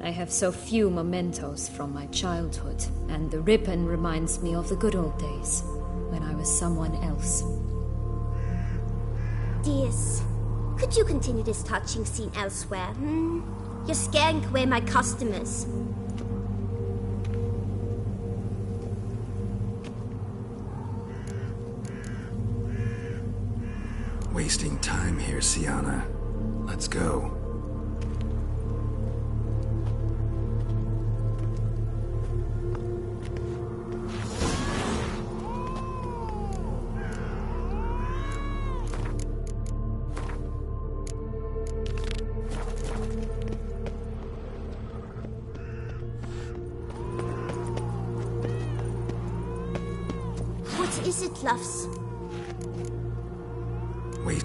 I have so few mementos from my childhood, and the ribbon reminds me of the good old days, when I was someone else. Dears, could you continue this touching scene elsewhere, You're scaring away my customers. Wasting time here, Sienna. Let's go. What is it, loves? Wait.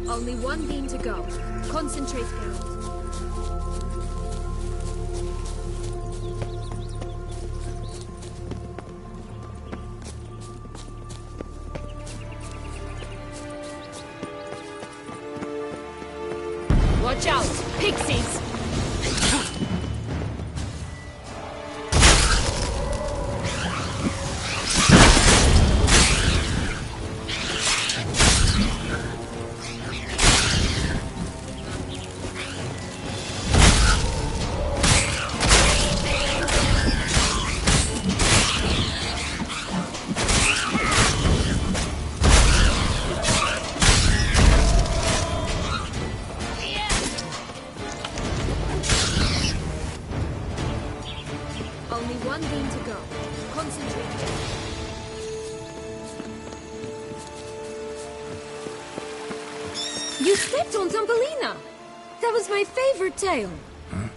Only one beam to go. Concentrate, Geralt. Watch out! Pixies! Only one beam to go. Concentrate. You stepped on Thumbelina! That was my favorite tale. Huh?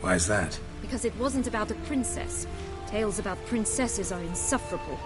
Why is that? Because it wasn't about a princess. Tales about princesses are insufferable.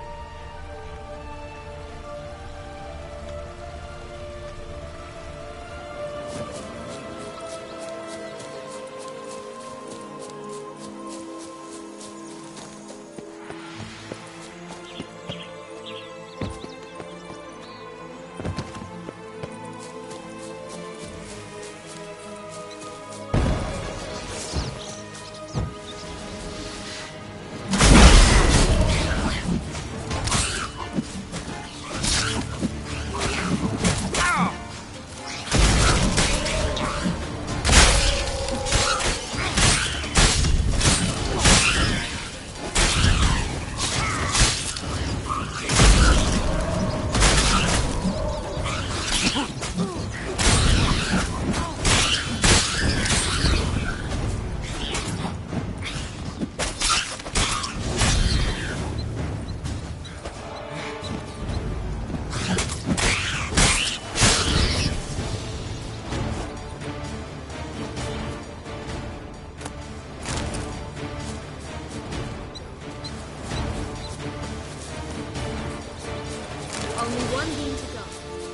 Only one beam to go.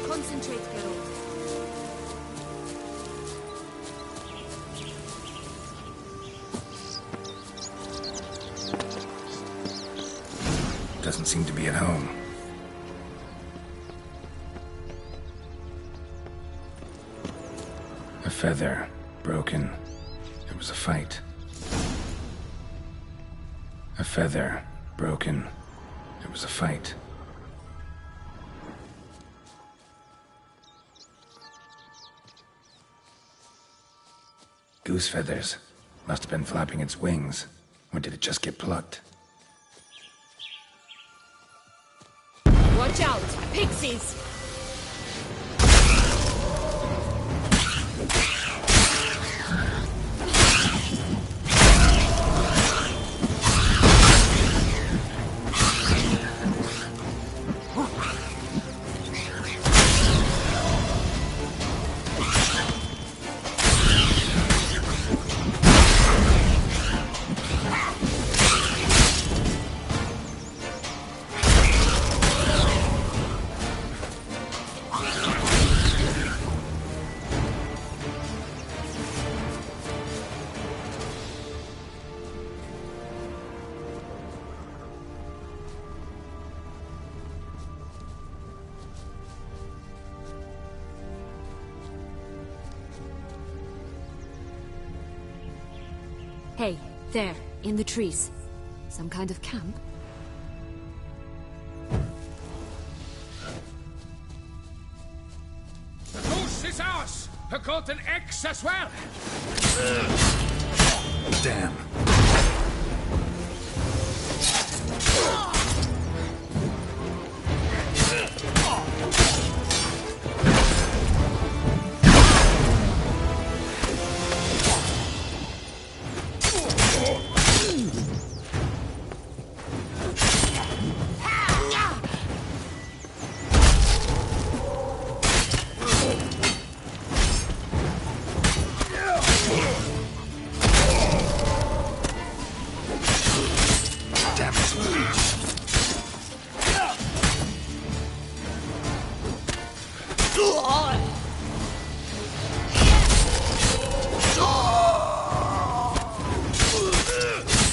Concentrate, Geralt. Doesn't seem to be at home. A feather. Broken. There was a fight. A feather. Broken. There was a fight. Goose feathers. Must have been flapping its wings. Or did it just get plucked? Watch out! Pixies! Hey, there, in the trees. Some kind of camp? The goose is ours! A golden X as well! Damn.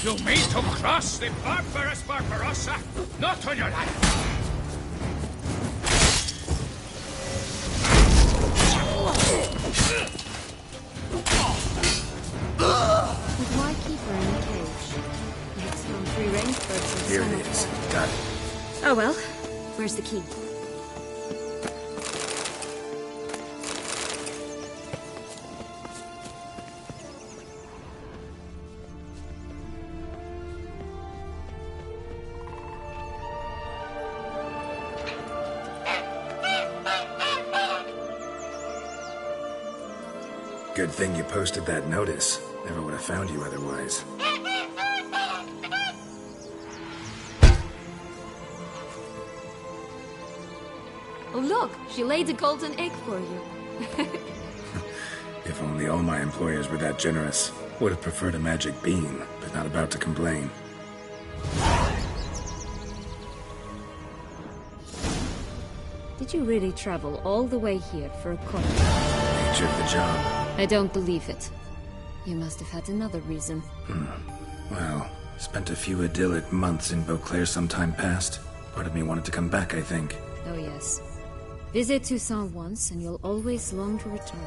You mean to cross the barbarous Barbarossa? Not on your life! But why keep her in a cage? Next from 3 range birds and Here some it of is. them. Got it. Oh well, where's the key? Good thing you posted that notice. Never would have found you otherwise. Oh look, she laid a golden egg for you. If only all my employers were that generous. Would have preferred a magic bean, but not about to complain. Did you really travel all the way here for a coin? Nature of the job. I don't believe it. You must have had another reason. Well, spent a few idyllic months in Beauclair some time past. Part of me wanted to come back, I think. Oh yes. Visit Toussaint once and you'll always long to return.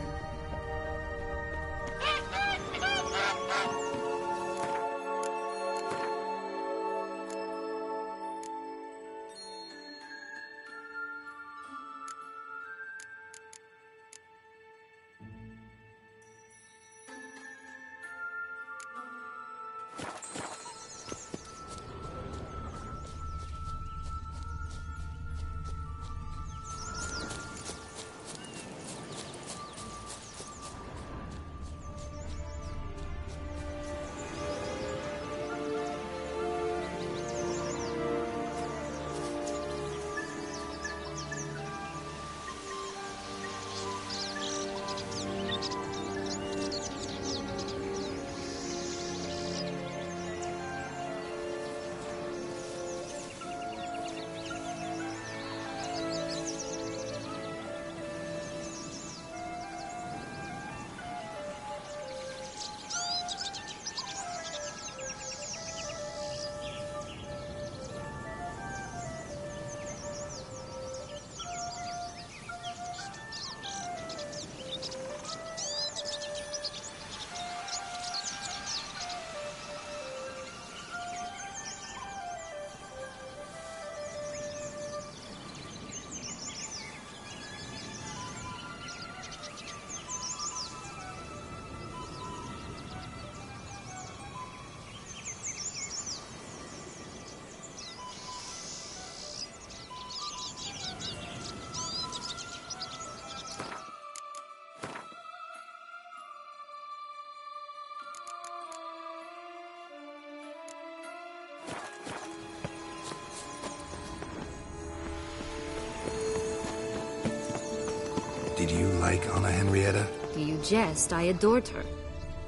Did you like Anna Henrietta? Do you jest? I adored her.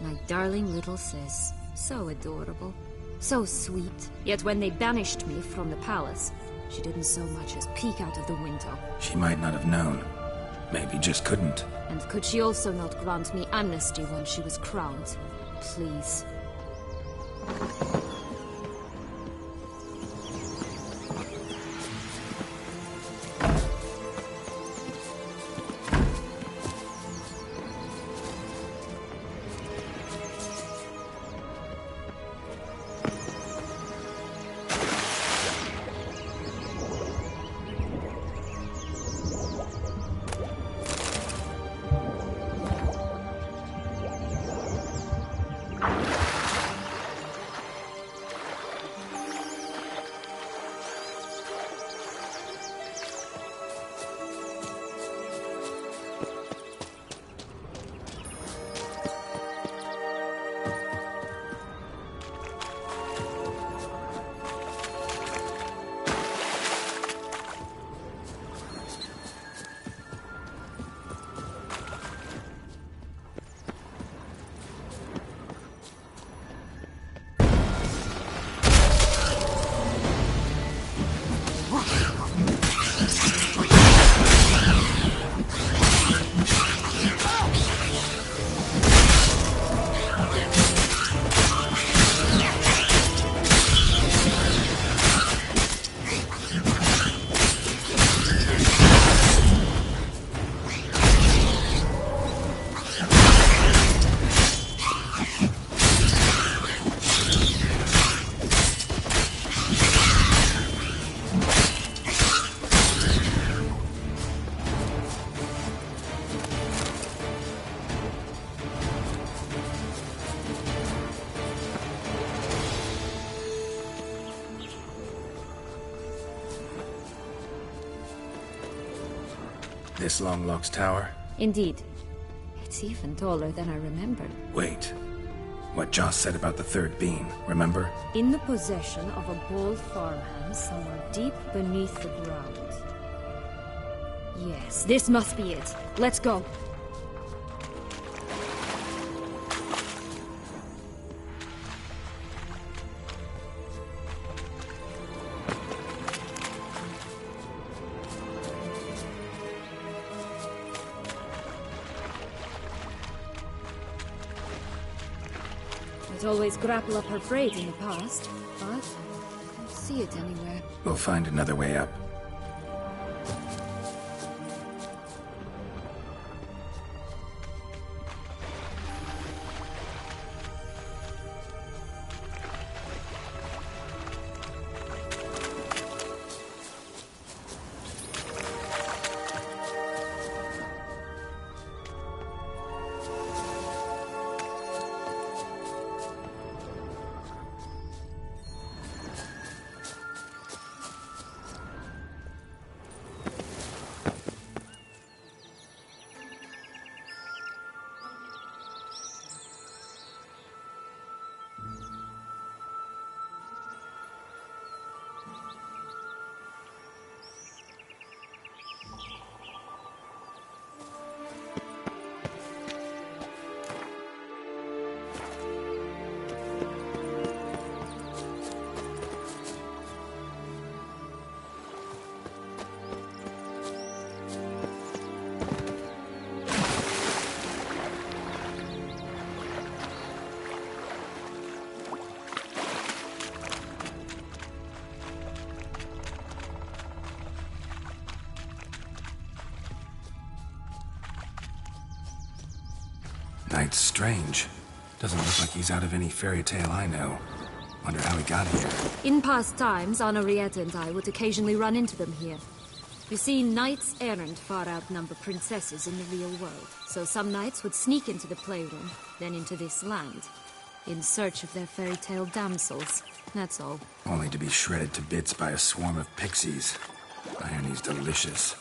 My darling little sis. So adorable. So sweet. Yet when they banished me from the palace, she didn't so much as peek out of the window. She might not have known. Maybe just couldn't. And could she also not grant me amnesty when she was crowned? Please. This Longlock's tower? Indeed. It's even taller than I remembered. Wait. What Joss said about the third beam, remember? In the possession of a bold farmhand somewhere deep beneath the ground. Yes, this must be it. Let's go. I'd always grapple up her braid in the past, but I don't see it anywhere. We'll find another way up. Knight's strange. Doesn't look like he's out of any fairy tale I know. Wonder how he got here. In past times, Henrietta and I would occasionally run into them here. You see, knights errant far outnumber princesses in the real world, so some knights would sneak into the playroom, then into this land, in search of their fairy tale damsels. That's all. Only to be shredded to bits by a swarm of pixies. Irony's delicious.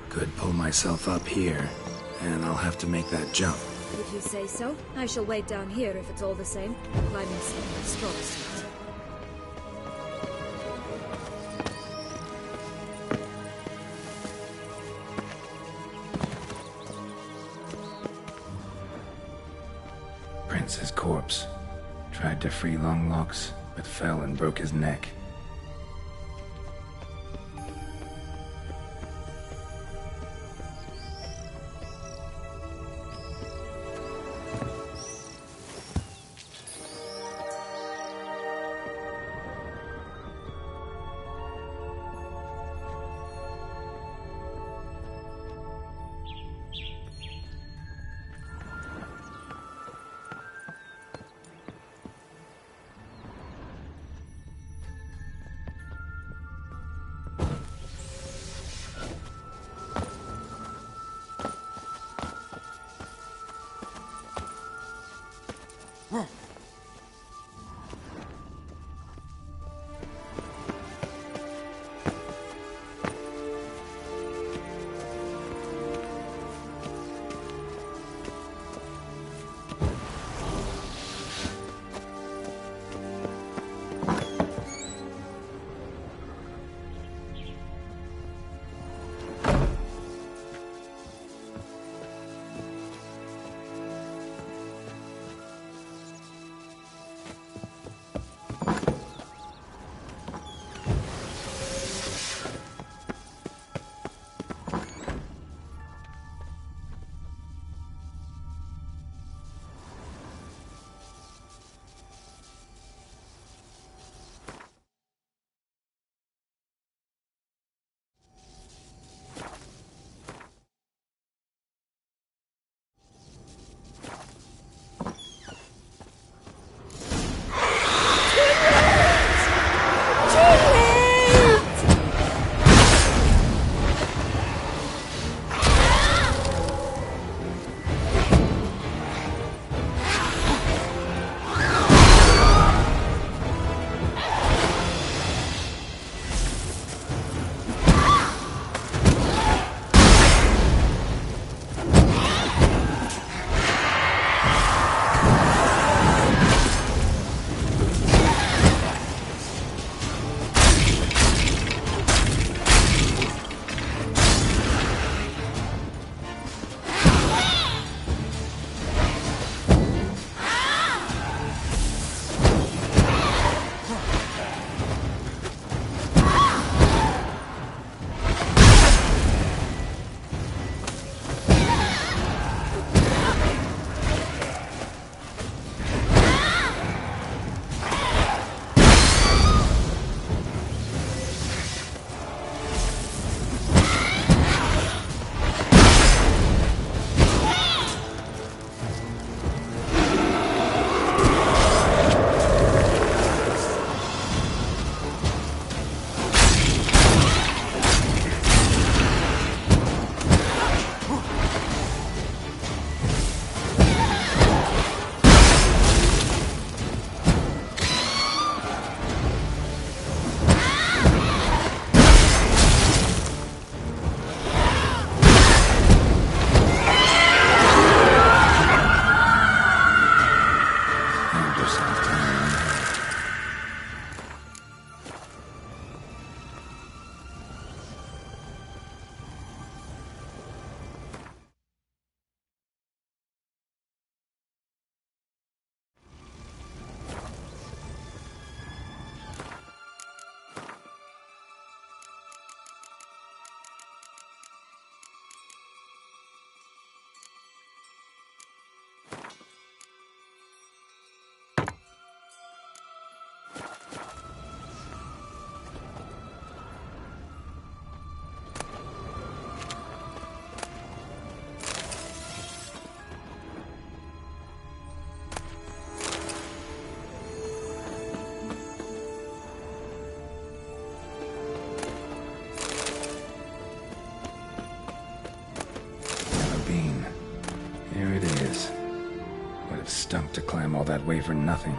Could pull myself up here, and I'll have to make that jump. If you say so, I shall wait down here if it's all the same. Climbing some strong suit. Prince's corpse. Tried to free Longlocks, but fell and broke his neck. that way for nothing.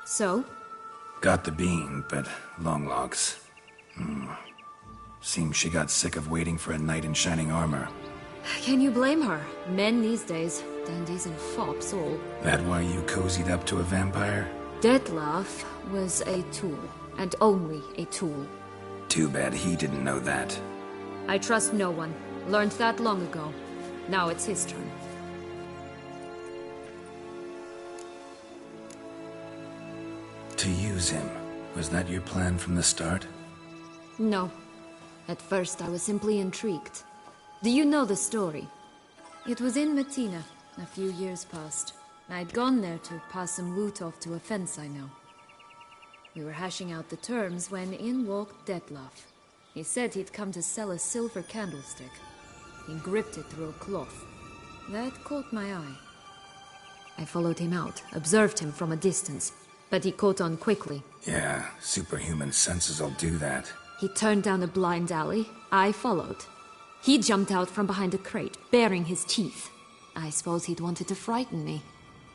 So? Got the bean, but long logs. Seems she got sick of waiting for a knight in shining armor. Can you blame her? Men these days, dandies and fops all. That why you cozied up to a vampire? Detlef was a tool, and only a tool. Too bad he didn't know that. I trust no one. Learned that long ago. Now it's his turn. To use him. Was that your plan from the start? No. At first I was simply intrigued. Do you know the story? It was in Matina, a few years past. I'd gone there to pass some loot off to a fence I know. We were hashing out the terms when in walked Detlef. He said he'd come to sell a silver candlestick. He gripped it through a cloth. That caught my eye. I followed him out, observed him from a distance. But he caught on quickly. Yeah, superhuman senses will do that. He turned down a blind alley. I followed. He jumped out from behind a crate, baring his teeth. I suppose he'd wanted to frighten me.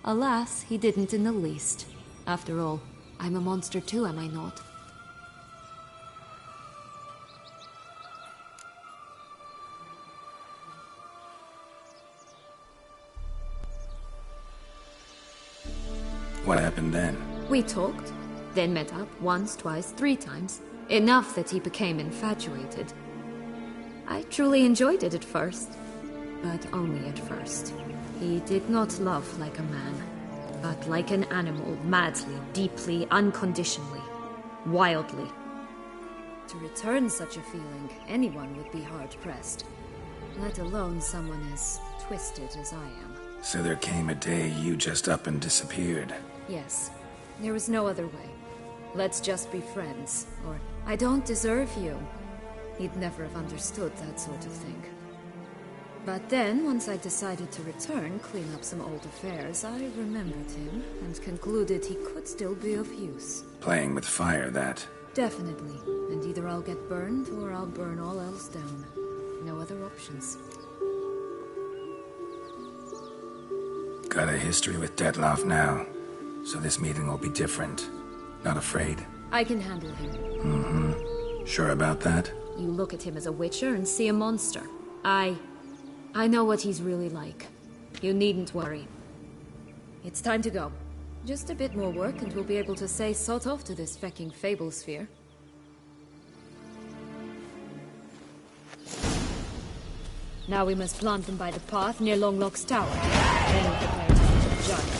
Alas, he didn't in the least. After all, I'm a monster too, am I not? What happened then? We talked, then met up once, twice, 3 times. Enough that he became infatuated. I truly enjoyed it at first, but only at first. He did not love like a man, but like an animal, madly, deeply, unconditionally, wildly. To return such a feeling, anyone would be hard-pressed, let alone someone as twisted as I am. So there came a day you just up and disappeared. Yes. There was no other way. Let's just be friends, or I don't deserve you. He'd never have understood that sort of thing. But then, once I decided to return, clean up some old affairs, I remembered him and concluded he could still be of use. Playing with fire, that. Definitely. And either I'll get burned, or I'll burn all else down. No other options. Got a history with Detlef now. So this meeting will be different. Not afraid? I can handle him. Mm-hmm. Sure about that? You look at him as a witcher and see a monster. I know what he's really like. You needn't worry. It's time to go. Just a bit more work and we'll be able to say sod off to this fecking fable sphere. Now we must plant them by the path near Longlock's tower. Then we'll prepare to meet the giant.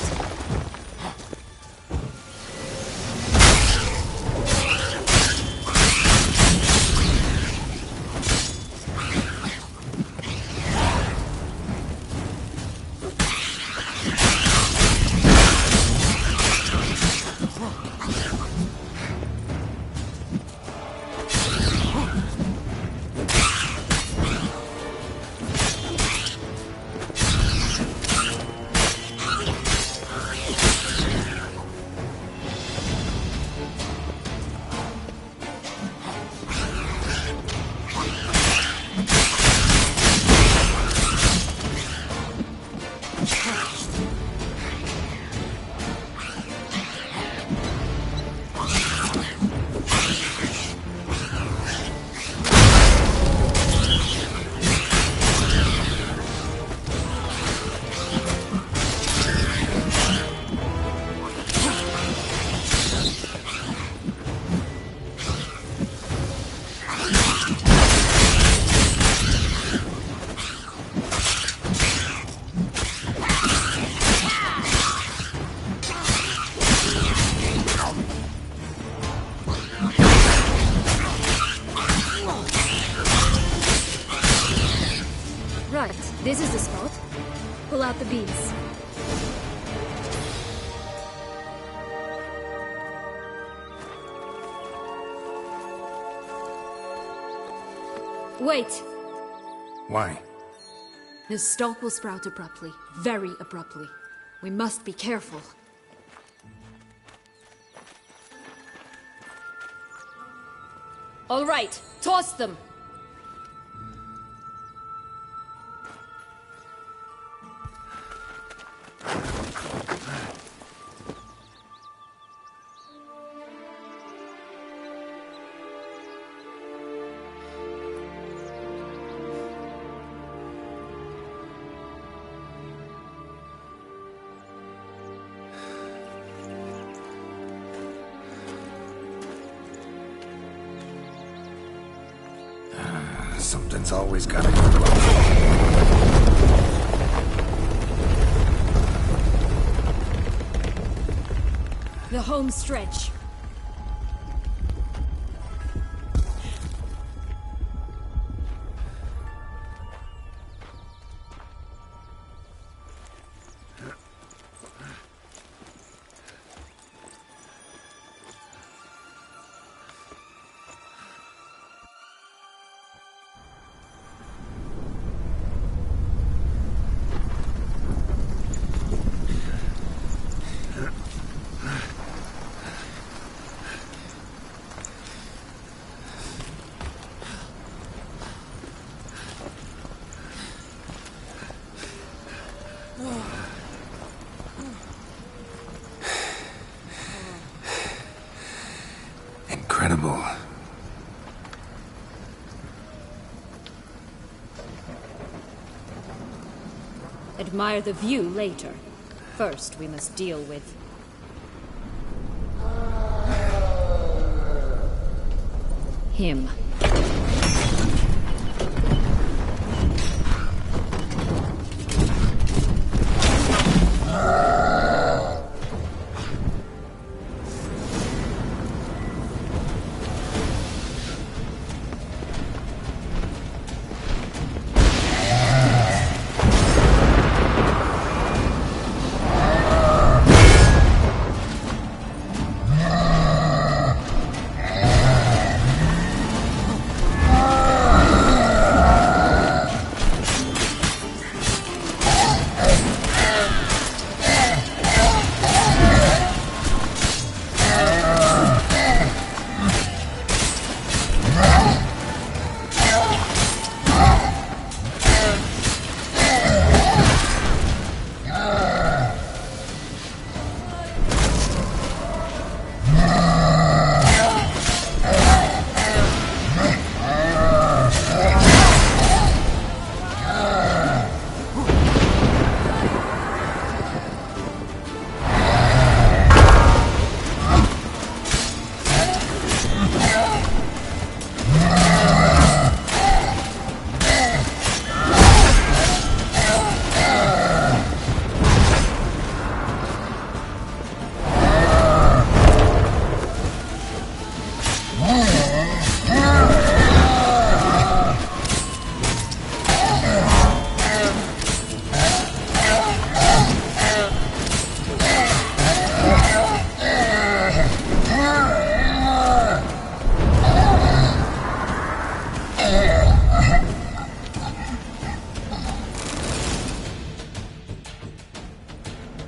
This is the spot. Pull out the beams. Wait! Why? The stalk will sprout abruptly. Very abruptly. We must be careful. All right, toss them! Something's always gotta go wrong. The home stretch. Incredible. Admire the view later. First, we must deal with... him.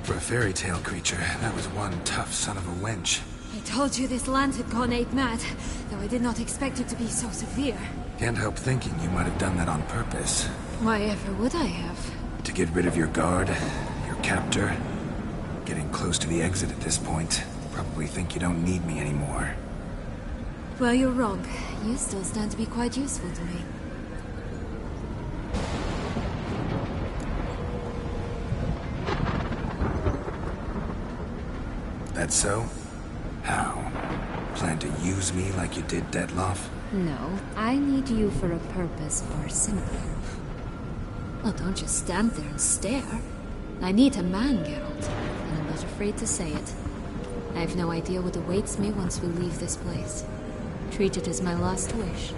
For a fairy tale creature, that was one tough son of a wench. I told you this land had gone ape mad, though I did not expect it to be so severe. Can't help thinking you might have done that on purpose. Why ever would I have? To get rid of your guard, your captor. Getting close to the exit at this point. Probably think you don't need me anymore. Well, you're wrong. You still stand to be quite useful to me. That so? How? Plan to use me like you did Detloff? No, I need you for a purpose far simpler. Well, don't just stand there and stare. I need a man, Geralt, and I'm not afraid to say it. I have no idea what awaits me once we leave this place. Treat it as my last wish.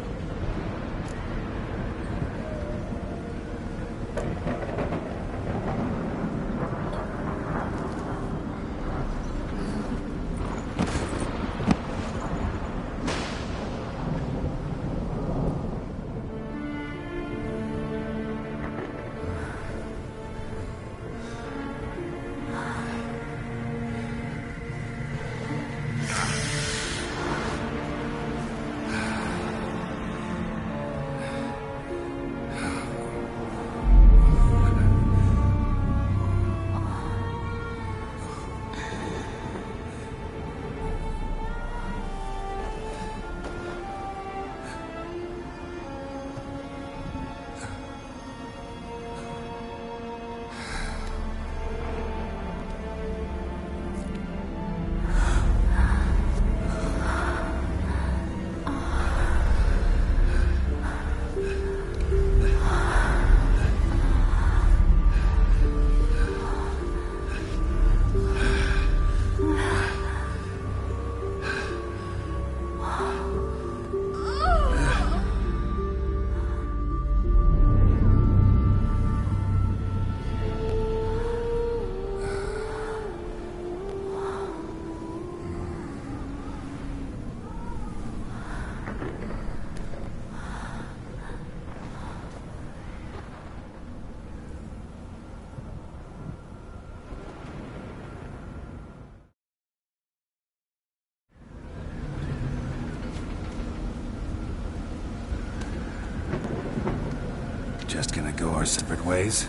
more separate ways.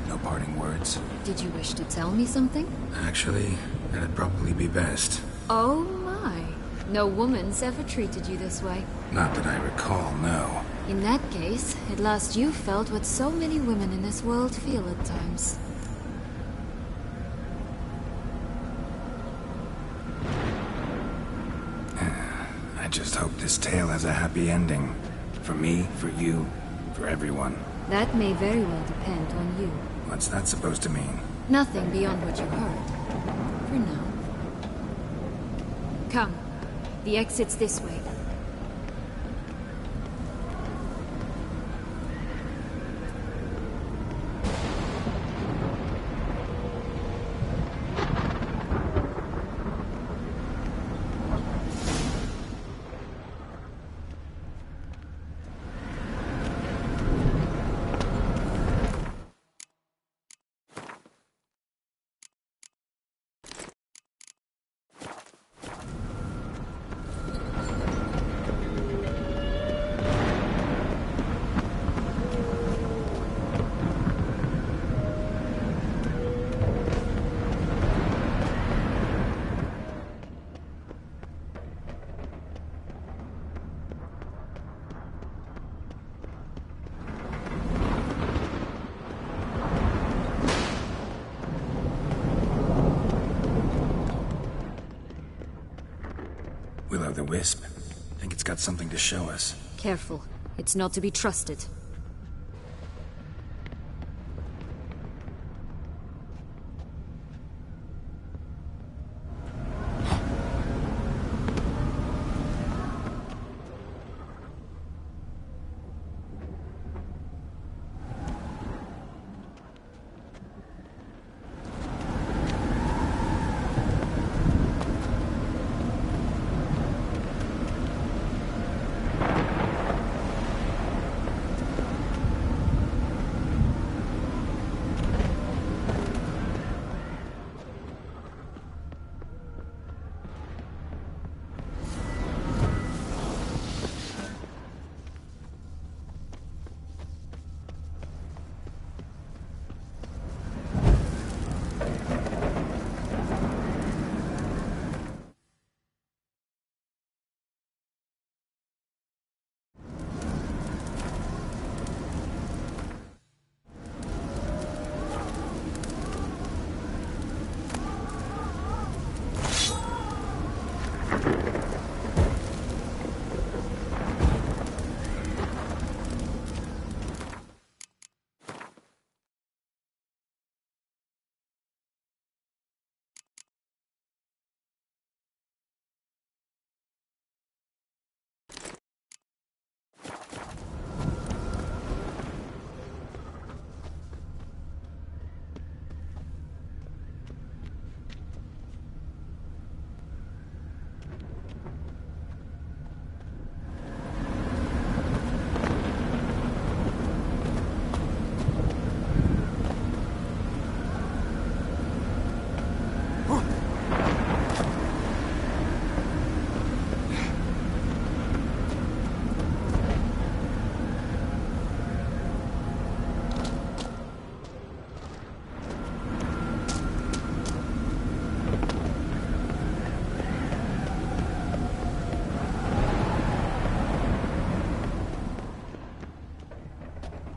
No parting words. Did you wish to tell me something? Actually, that'd probably be best. Oh my. No woman's ever treated you this way. Not that I recall, no. In that case, at last you felt what so many women in this world feel at times. I just hope this tale has a happy ending. For me, for you, for everyone. That may very well depend on you. What's that supposed to mean? Nothing beyond what you heard. For now. Come. The exit's this way. Will-o'-the-wisp. I think it's got something to show us. Careful. It's not to be trusted.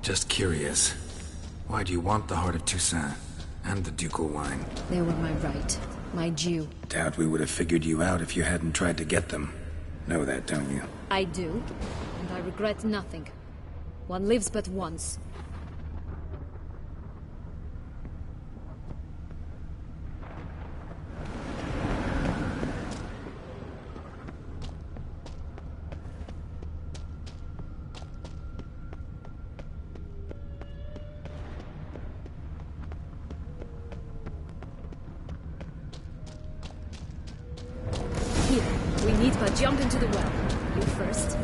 Just curious. Why do you want the Heart of Toussaint? And the ducal wine? They were my right. My due. Doubt we would have figured you out if you hadn't tried to get them. Know that, don't you? I do. And I regret nothing. One lives but once. Jump into the well. You first.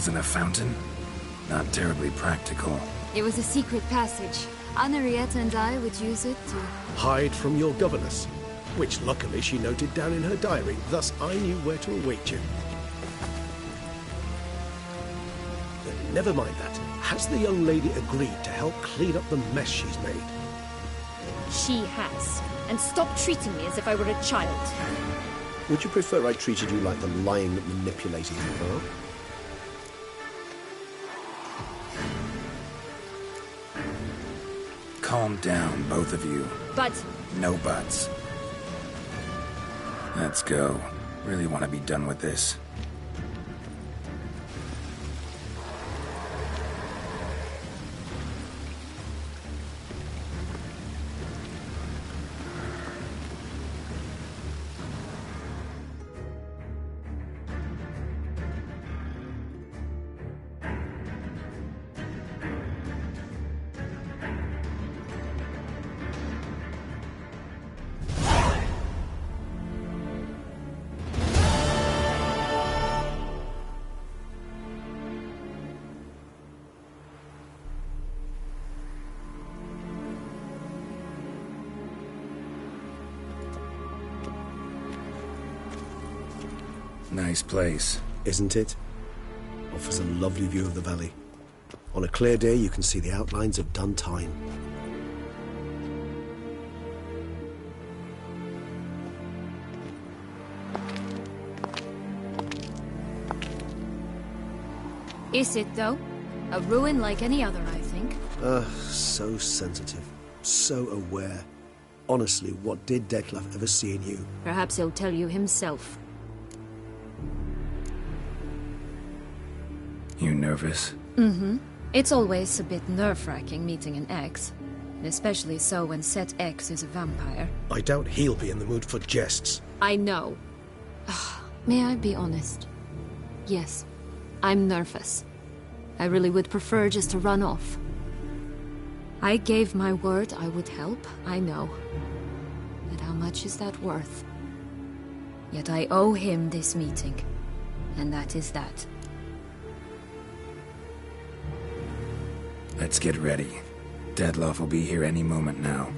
sparkles in a fountain? Not terribly practical. It was a secret passage. Henriette and I would use it to... Hide from your governess, which luckily she noted down in her diary, thus I knew where to await you. Never mind that. Has the young lady agreed to help clean up the mess she's made? She has. And stop treating me as if I were a child. Would you prefer I treated you like the lying, manipulating you are? Calm down, both of you. But... No buts. Let's go. Really want to be done with this. Nice place. Isn't it? Offers a lovely view of the valley. On a clear day, you can see the outlines of Duntine. Is it, though? A ruin like any other, I think. So sensitive. So aware. Honestly, what did Detlef ever see in you? Perhaps he'll tell you himself. You nervous? Mm-hmm. It's always a bit nerve-wracking meeting an ex. Especially so when said ex is a vampire. I doubt he'll be in the mood for jests. I know. May I be honest? Yes, I'm nervous. I really would prefer just to run off. I gave my word I would help, I know. But how much is that worth? Yet I owe him this meeting. And that is that. Let's get ready. Detlef will be here any moment now.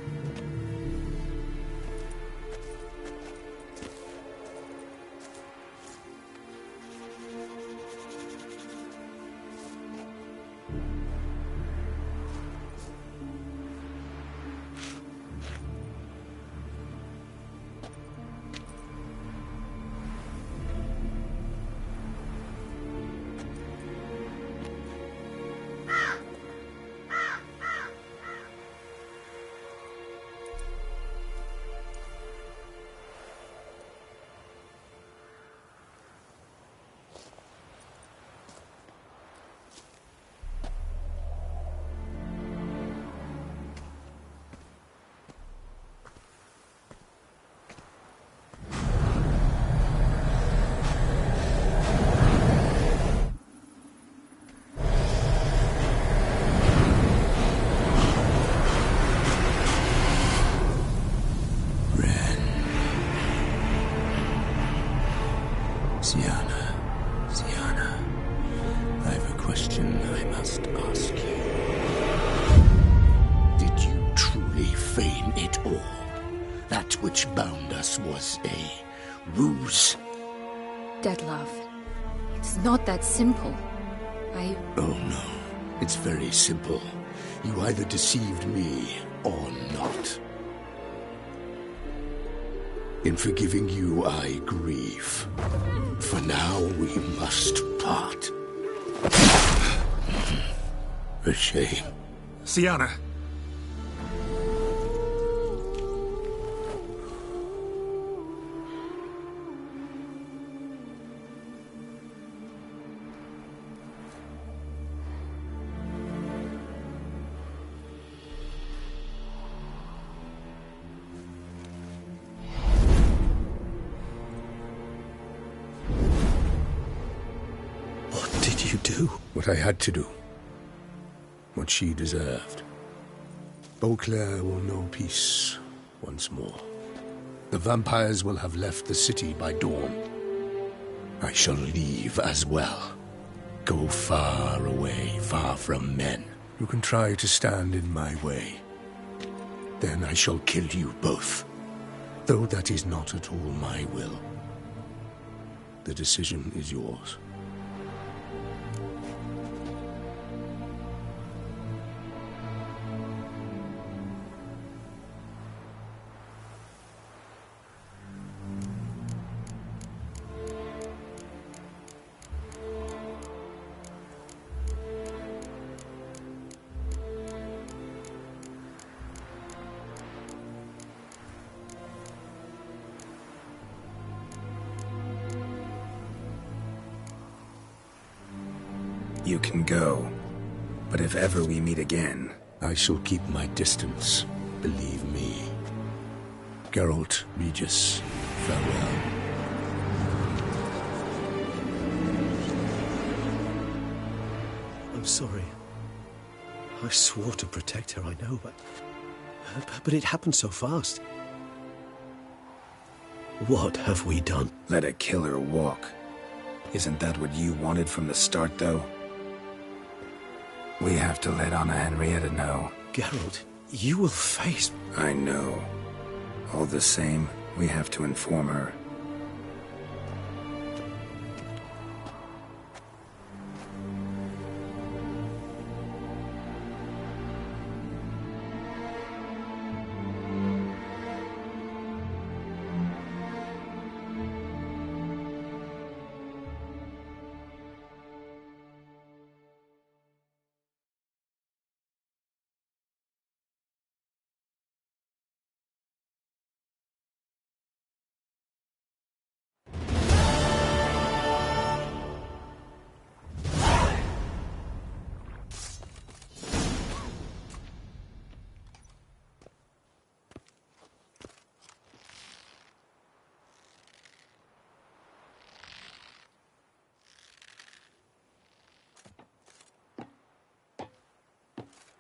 Sienna, I have a question I must ask you. Did you truly feign it all? That which bound us was a ruse? Detlef, it's not that simple. Oh no, it's very simple. You either deceived me or not. In forgiving you, I grieve. For now, we must part. A shame. Sienna! What I had to do. What she deserved. Beauclair will know peace once more. The vampires will have left the city by dawn. I shall leave as well. Go far away, far from men. You can try to stand in my way. Then I shall kill you both. Though that is not at all my will. The decision is yours. You can go. But if ever we meet again... I shall keep my distance, believe me. Geralt, Regis, farewell. I'm sorry. I swore to protect her, I know, but it happened so fast. What have we done? Let a killer walk. Isn't that what you wanted from the start, though? We have to let Anna Henrietta know. Geralt, you will face... I know. All the same, we have to inform her.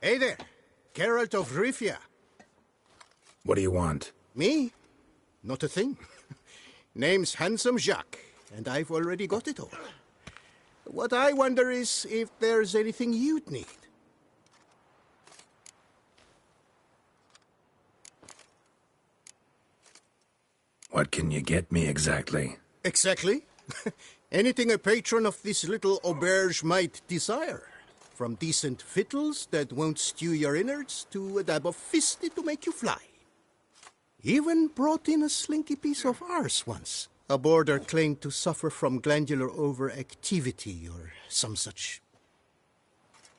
Hey there, Geralt of Rivia. What do you want? Me? Not a thing. Name's Handsome Jacques, and I've already got it all. What I wonder is if there's anything you'd need. What can you get me exactly? Exactly. Anything a patron of this little auberge might desire. From decent victuals that won't stew your innards to a dab of fisty to make you fly. Even brought in a slinky piece of arse once. A boarder claimed to suffer from glandular overactivity or some such.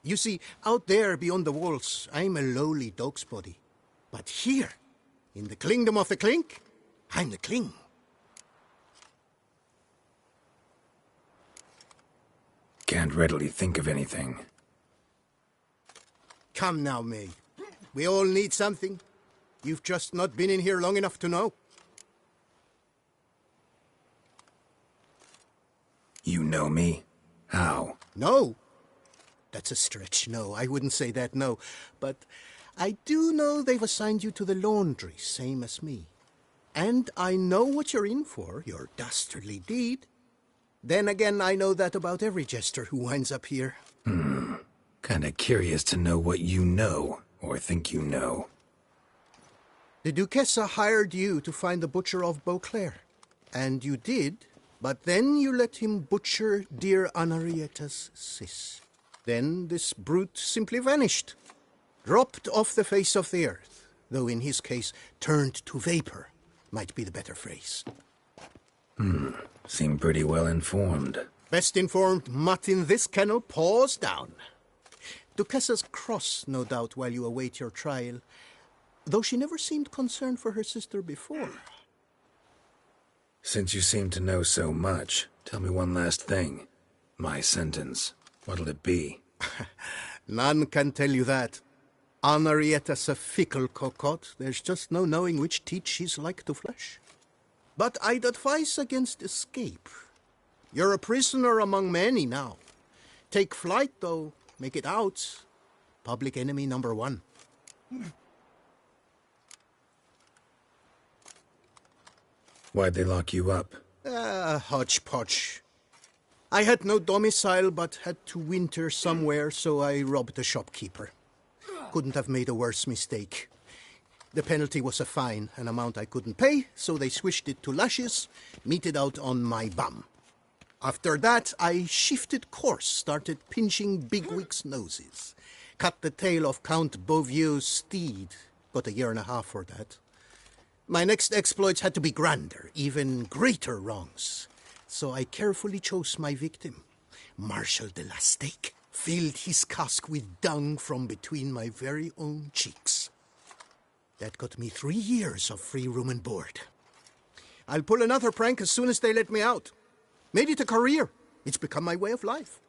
You see, out there beyond the walls, I'm a lowly dog's body. But here, in the kingdom of the clink, I'm the king. Can't readily think of anything. Come now, maid. We all need something. You've just not been in here long enough to know. You know me? How? No. That's a stretch, no. I wouldn't say that, no. But I do know they've assigned you to the laundry, same as me. And I know what you're in for, your dastardly deed. Then again, I know that about every jester who winds up here. Kinda curious to know what you know, or think you know. The Duchessa hired you to find the butcher of Beauclair. And you did, but then you let him butcher dear Anarietta's sis. Then this brute simply vanished. Dropped off the face of the earth, though in his case, turned to vapor, might be the better phrase. Seem pretty well informed. Best informed mutt in this kennel paws down. Duchessa's cross, no doubt, while you await your trial, though she never seemed concerned for her sister before. Since you seem to know so much, tell me one last thing. My sentence, what'll it be? None can tell you that. Anarietta's a fickle cocotte. There's just no knowing which teeth she's like to flesh. But I'd advise against escape. You're a prisoner among many now. Take flight, though. Make it out. Public enemy number one. Why'd they lock you up? Hodgepodge. I had no domicile but had to winter somewhere, so I robbed a shopkeeper. Couldn't have made a worse mistake. The penalty was a fine, an amount I couldn't pay, so they switched it to lashes, meted out on my bum. After that, I shifted course, started pinching bigwigs' noses. Cut the tail of Count Beauvieux's steed. Got a year and a half for that. My next exploits had to be grander, even greater wrongs. So I carefully chose my victim. Marshal de la Stake filled his cask with dung from between my very own cheeks. That got me 3 years of free room and board. I'll pull another prank as soon as they let me out. Made it a career. It's become my way of life.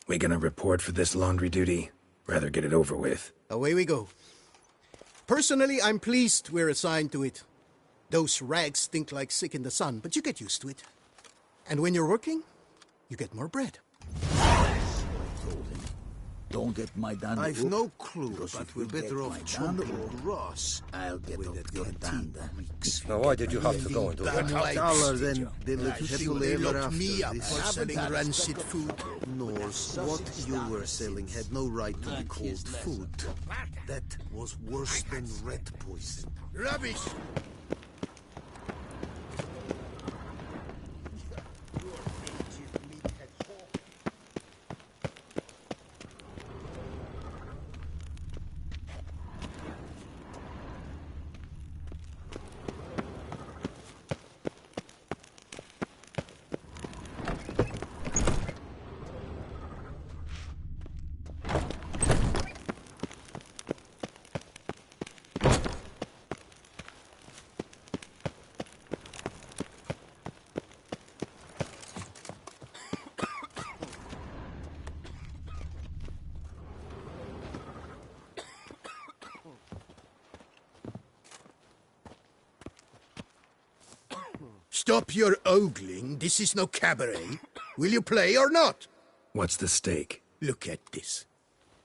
We gonna report for this laundry duty? Rather get it over with. Away we go. Personally, I'm pleased we're assigned to it. Those rags stink like sick in the sun, but you get used to it. And when you're working, you get more bread. Don't get my dad. I've no clue, but we're better off chomping old Ross. I'll get up your dad. Now, why did you have to go into that? Taller than the little You think people they ever locked after me up this. for selling rancid food? Norse, what you were selling had no right to be called food. That was worse than rat poison. Rubbish! Stop your ogling. This is no cabaret. Will you play or not? What's the stake? Look at this.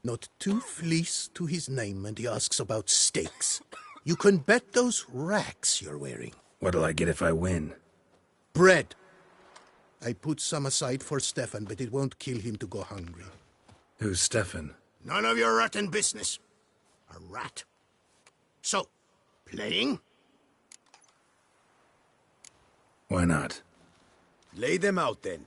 Not 2 fleece to his name, and he asks about stakes. You can bet those racks you're wearing. What'll I get if I win? Bread. I put some aside for Stefan, but it won't kill him to go hungry. Who's Stefan? None of your rotten business. A rat. So, playing? Why not? Lay them out then.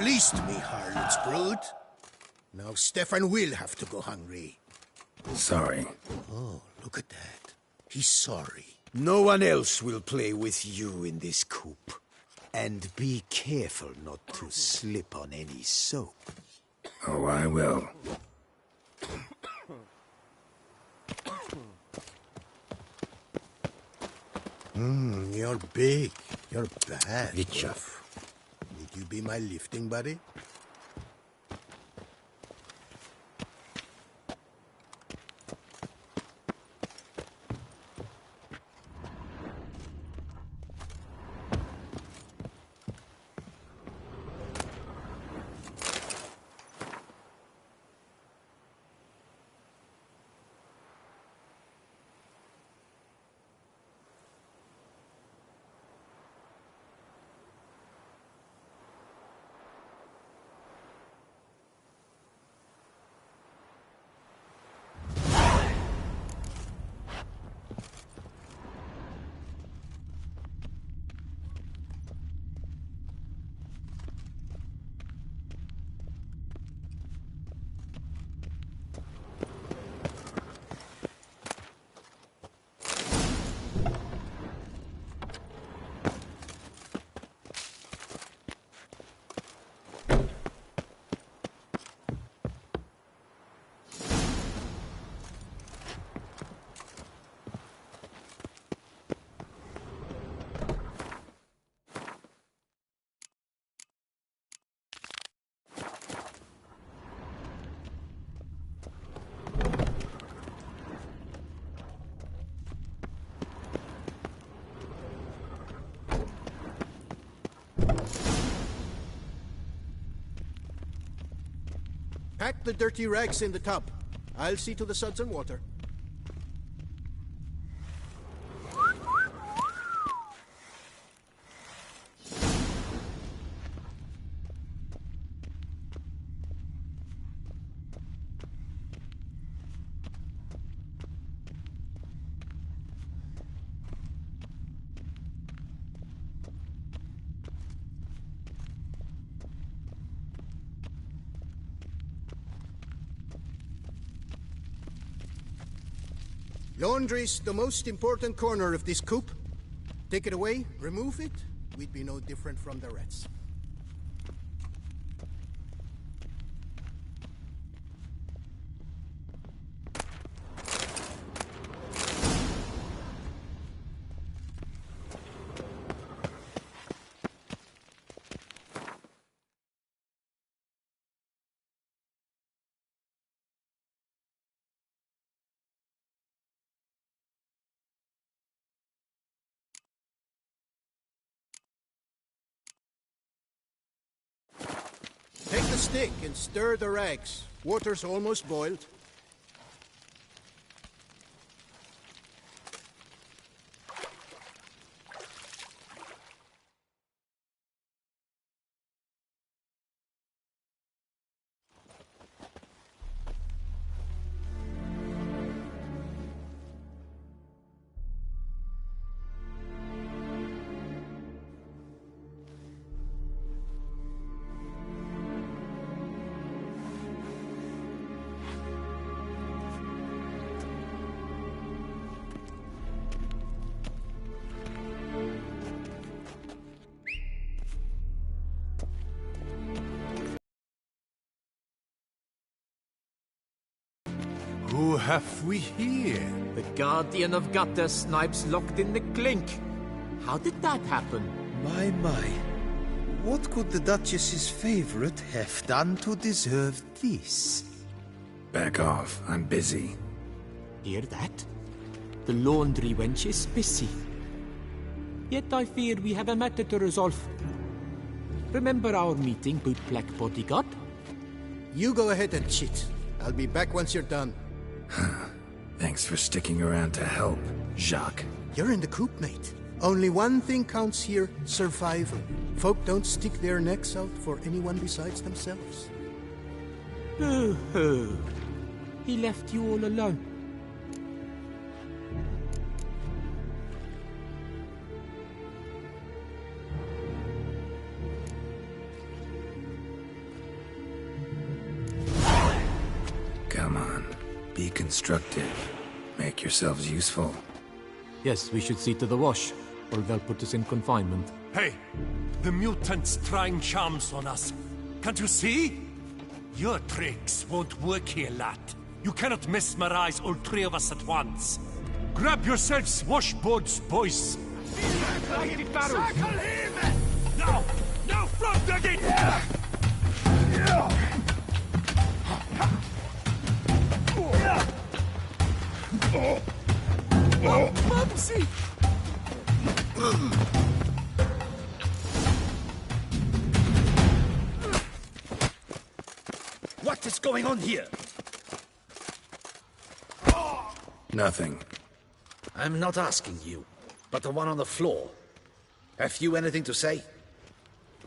fleeced me, harlot's brood. Now Stefan will have to go hungry. Sorry. Oh, look at that. He's sorry. No one else will play with you in this coop. And be careful not to slip on any soap. Oh, I will. You're big. You're bad. Vitcha. Would you be my lifting buddy? Pack the dirty rags in the tub. I'll see to the suds and water. Laundry's the most important corner of this coop. Take it away, remove it, we'd be no different from the rats. Take the stick and stir the rags. Water's almost boiled. Who have we here? The Guardian of Gutter Snipes locked in the clink. How did that happen? My. What could the Duchess's favorite have done to deserve this? Back off. I'm busy. Hear that? The laundry wench is busy. Yet I fear we have a matter to resolve. Remember our meeting, bootblack bodyguard? You go ahead and chit. I'll be back once you're done. Thanks for sticking around to help, Jacques. You're in the coop, mate. Only one thing counts here, survival. Folk don't stick their necks out for anyone besides themselves. Oh, he left you all alone. Be constructive. Make yourselves useful. Yes, we should see to the wash, or they'll put us in confinement. Hey, the mutant's trying charms on us. Can't you see? Your tricks won't work here, lad. You cannot mesmerize all three of us at once. Grab yourselves washboards, boys. Now! Now from the gate! Oh, Mumsy! What is going on here? Nothing. I'm not asking you, but the one on the floor. Have you anything to say?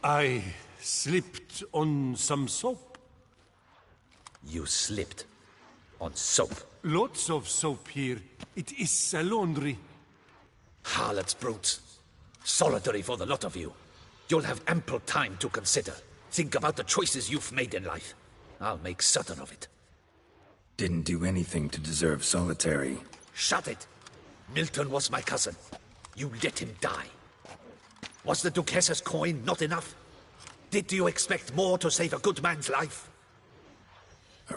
I slipped on some soap. You slipped on soap. Lots of soap here. It is a laundry. Harlots, brutes. Solitary for the lot of you. You'll have ample time to consider. Think about the choices you've made in life. I'll make certain of it. Didn't do anything to deserve solitary. Shut it! Milton was my cousin. You let him die. Was the Duchess's coin not enough? Did you expect more to save a good man's life?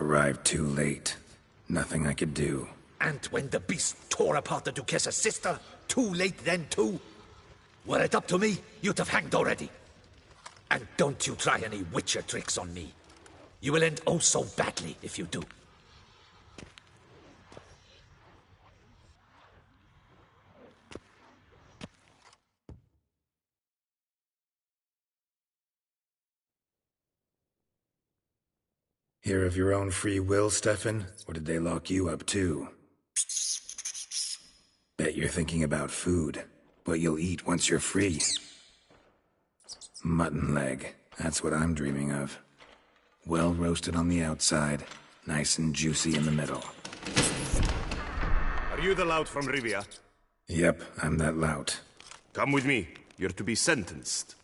Arrived too late. Nothing I could do. And when the beast tore apart the Duchess's sister, too late then too? Were it up to me, you'd have hanged already. And don't you try any Witcher tricks on me. You will end oh so badly if you do. Here of your own free will, Stefan? Or did they lock you up too? Bet you're thinking about food. What you'll eat once you're free. Mutton leg. That's what I'm dreaming of. Well roasted on the outside, nice and juicy in the middle. Are you the lout from Rivia? Yep, I'm that lout. Come with me. You're to be sentenced.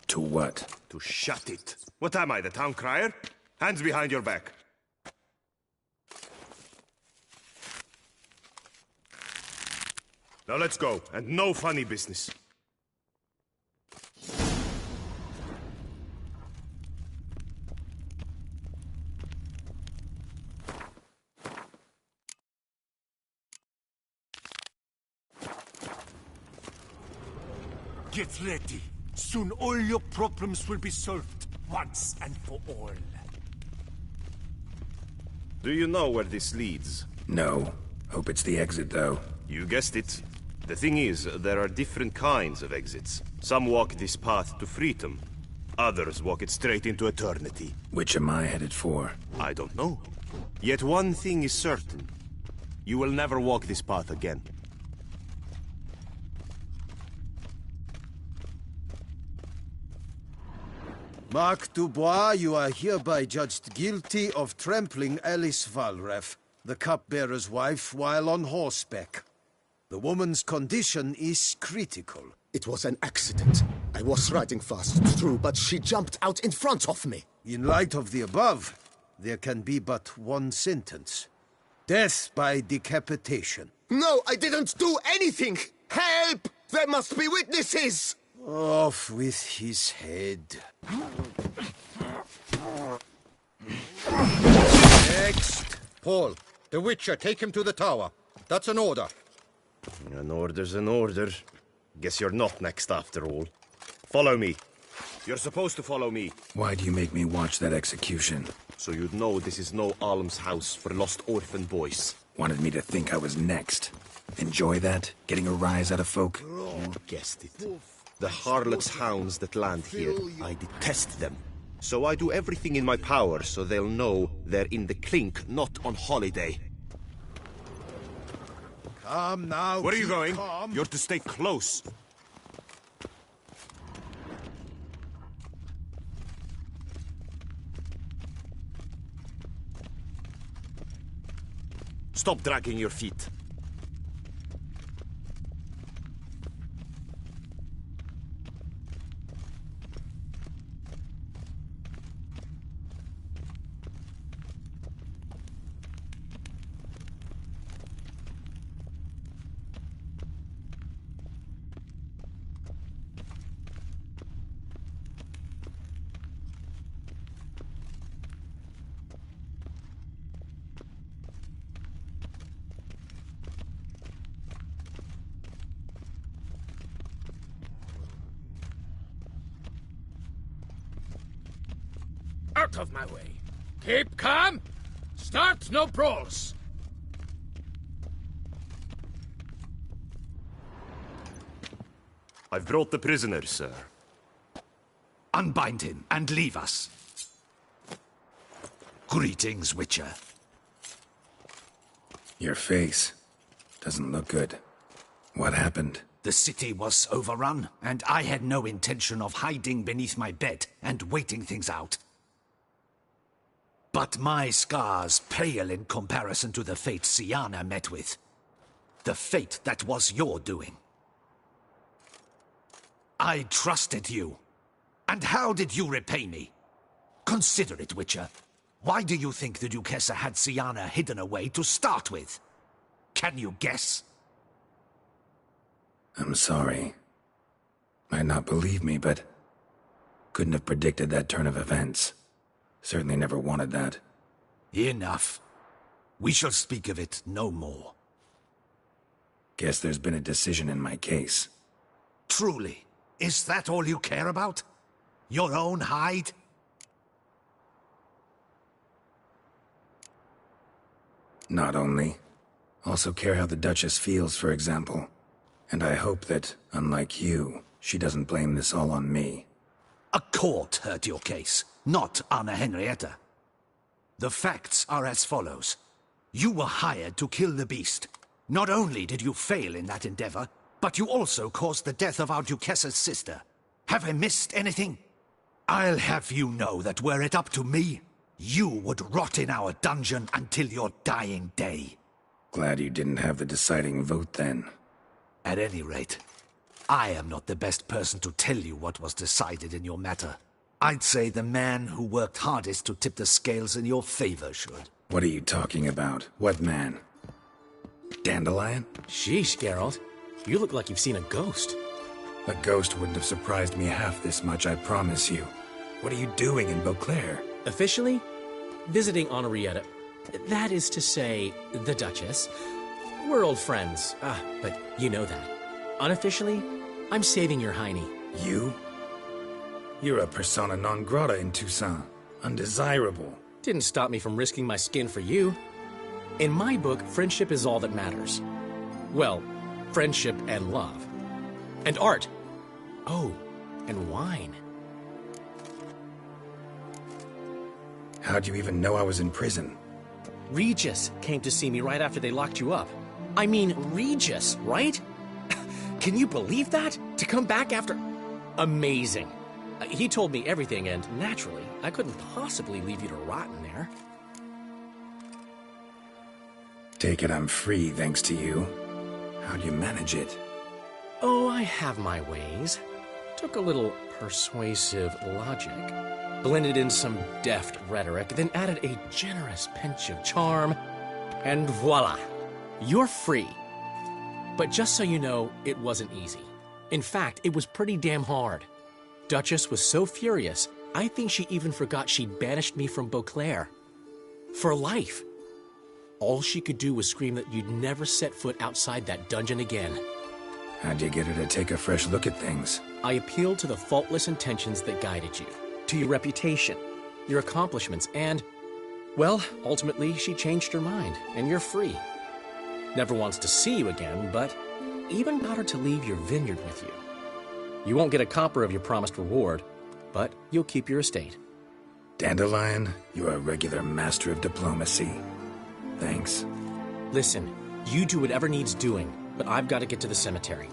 To what? To shut it. What am I, the town crier? Hands behind your back. Now let's go, and no funny business. Get ready. Soon all your problems will be solved, once and for all. Do you know where this leads? No. Hope it's the exit, though. You guessed it. The thing is, there are different kinds of exits. Some walk this path to freedom. Others walk it straight into eternity. Which am I headed for? I don't know. Yet one thing is certain. You will never walk this path again. Mark Dubois, you are hereby judged guilty of trampling Alice Valref, the cupbearer's wife, while on horseback. The woman's condition is critical. It was an accident. I was riding fast through, but she jumped out in front of me. In light of the above, there can be but one sentence. Death by decapitation. No, I didn't do anything! Help! There must be witnesses! Off with his head. Next! Paul, the Witcher, take him to the tower. That's an order. An order's an order. Guess you're not next after all. Follow me. You're supposed to follow me. Why do you make me watch that execution? So you'd know this is no almshouse for lost orphan boys. Wanted me to think I was next. Enjoy that? Getting a rise out of folk? You guessed it. The harlots' hounds that land here, I detest them. So I do everything in my power so they'll know they're in the clink, not on holiday. Calm now. Where are you going? Calm. You're to stay close. Stop dragging your feet. out of my way. Keep calm. Start no brawls. I've brought the prisoner, sir. Unbind him and leave us. Greetings, Witcher. Your face doesn't look good. What happened? The city was overrun, and I had no intention of hiding beneath my bed and waiting things out. But my scars pale in comparison to the fate Syanna met with. The fate that was your doing. I trusted you. And how did you repay me? Consider it, Witcher. Why do you think the Duchessa had Syanna hidden away to start with? Can you guess? I'm sorry. Might not believe me, but couldn't have predicted that turn of events. Certainly never wanted that. Enough. We shall speak of it no more. Guess there's been a decision in my case. Truly, is that all you care about? Your own hide? Not only. Also care how the Duchess feels, for example. And I hope that, unlike you, she doesn't blame this all on me. A court heard your case, not Anna Henrietta. The facts are as follows. You were hired to kill the beast. Not only did you fail in that endeavor, but you also caused the death of our Duchessa's sister. Have I missed anything? I'll have you know that were it up to me, you would rot in our dungeon until your dying day. Glad you didn't have the deciding vote then. At any rate, I am not the best person to tell you what was decided in your matter. I'd say the man who worked hardest to tip the scales in your favor should. What are you talking about? What man? Dandelion? Sheesh, Geralt. You look like you've seen a ghost. A ghost wouldn't have surprised me half this much, I promise you. What are you doing in Beauclair? Officially, visiting Henrietta. That is to say, the Duchess. We're old friends, but you know that. Unofficially, I'm saving your hiney. You? You're a persona non grata in Toussaint. Undesirable. Didn't stop me from risking my skin for you. In my book, friendship is all that matters. Well, friendship and love. And art. Oh, and wine. How'd you even know I was in prison? Regis came to see me right after they locked you up. I mean, Regis, right? Can you believe that? To come back after... Amazing. He told me everything, and naturally, I couldn't possibly leave you to rot in there. Take it I'm free, thanks to you. How'd you manage it? Oh, I have my ways. Took a little persuasive logic, blended in some deft rhetoric, then added a generous pinch of charm, and voila! You're free. But just so you know, it wasn't easy. In fact, it was pretty damn hard. Duchess was so furious, I think she even forgot she'd banished me from Beauclair. For life. All she could do was scream that you'd never set foot outside that dungeon again. How'd you get her to take a fresh look at things? I appealed to the faultless intentions that guided you, to your reputation, your accomplishments, and, well, ultimately she changed her mind, and you're free. Never wants to see you again, but even got her to leave your vineyard with you. You won't get a copper of your promised reward, but you'll keep your estate. Dandelion, you're a regular master of diplomacy. Thanks. Listen, you do whatever needs doing, but I've got to get to the cemetery.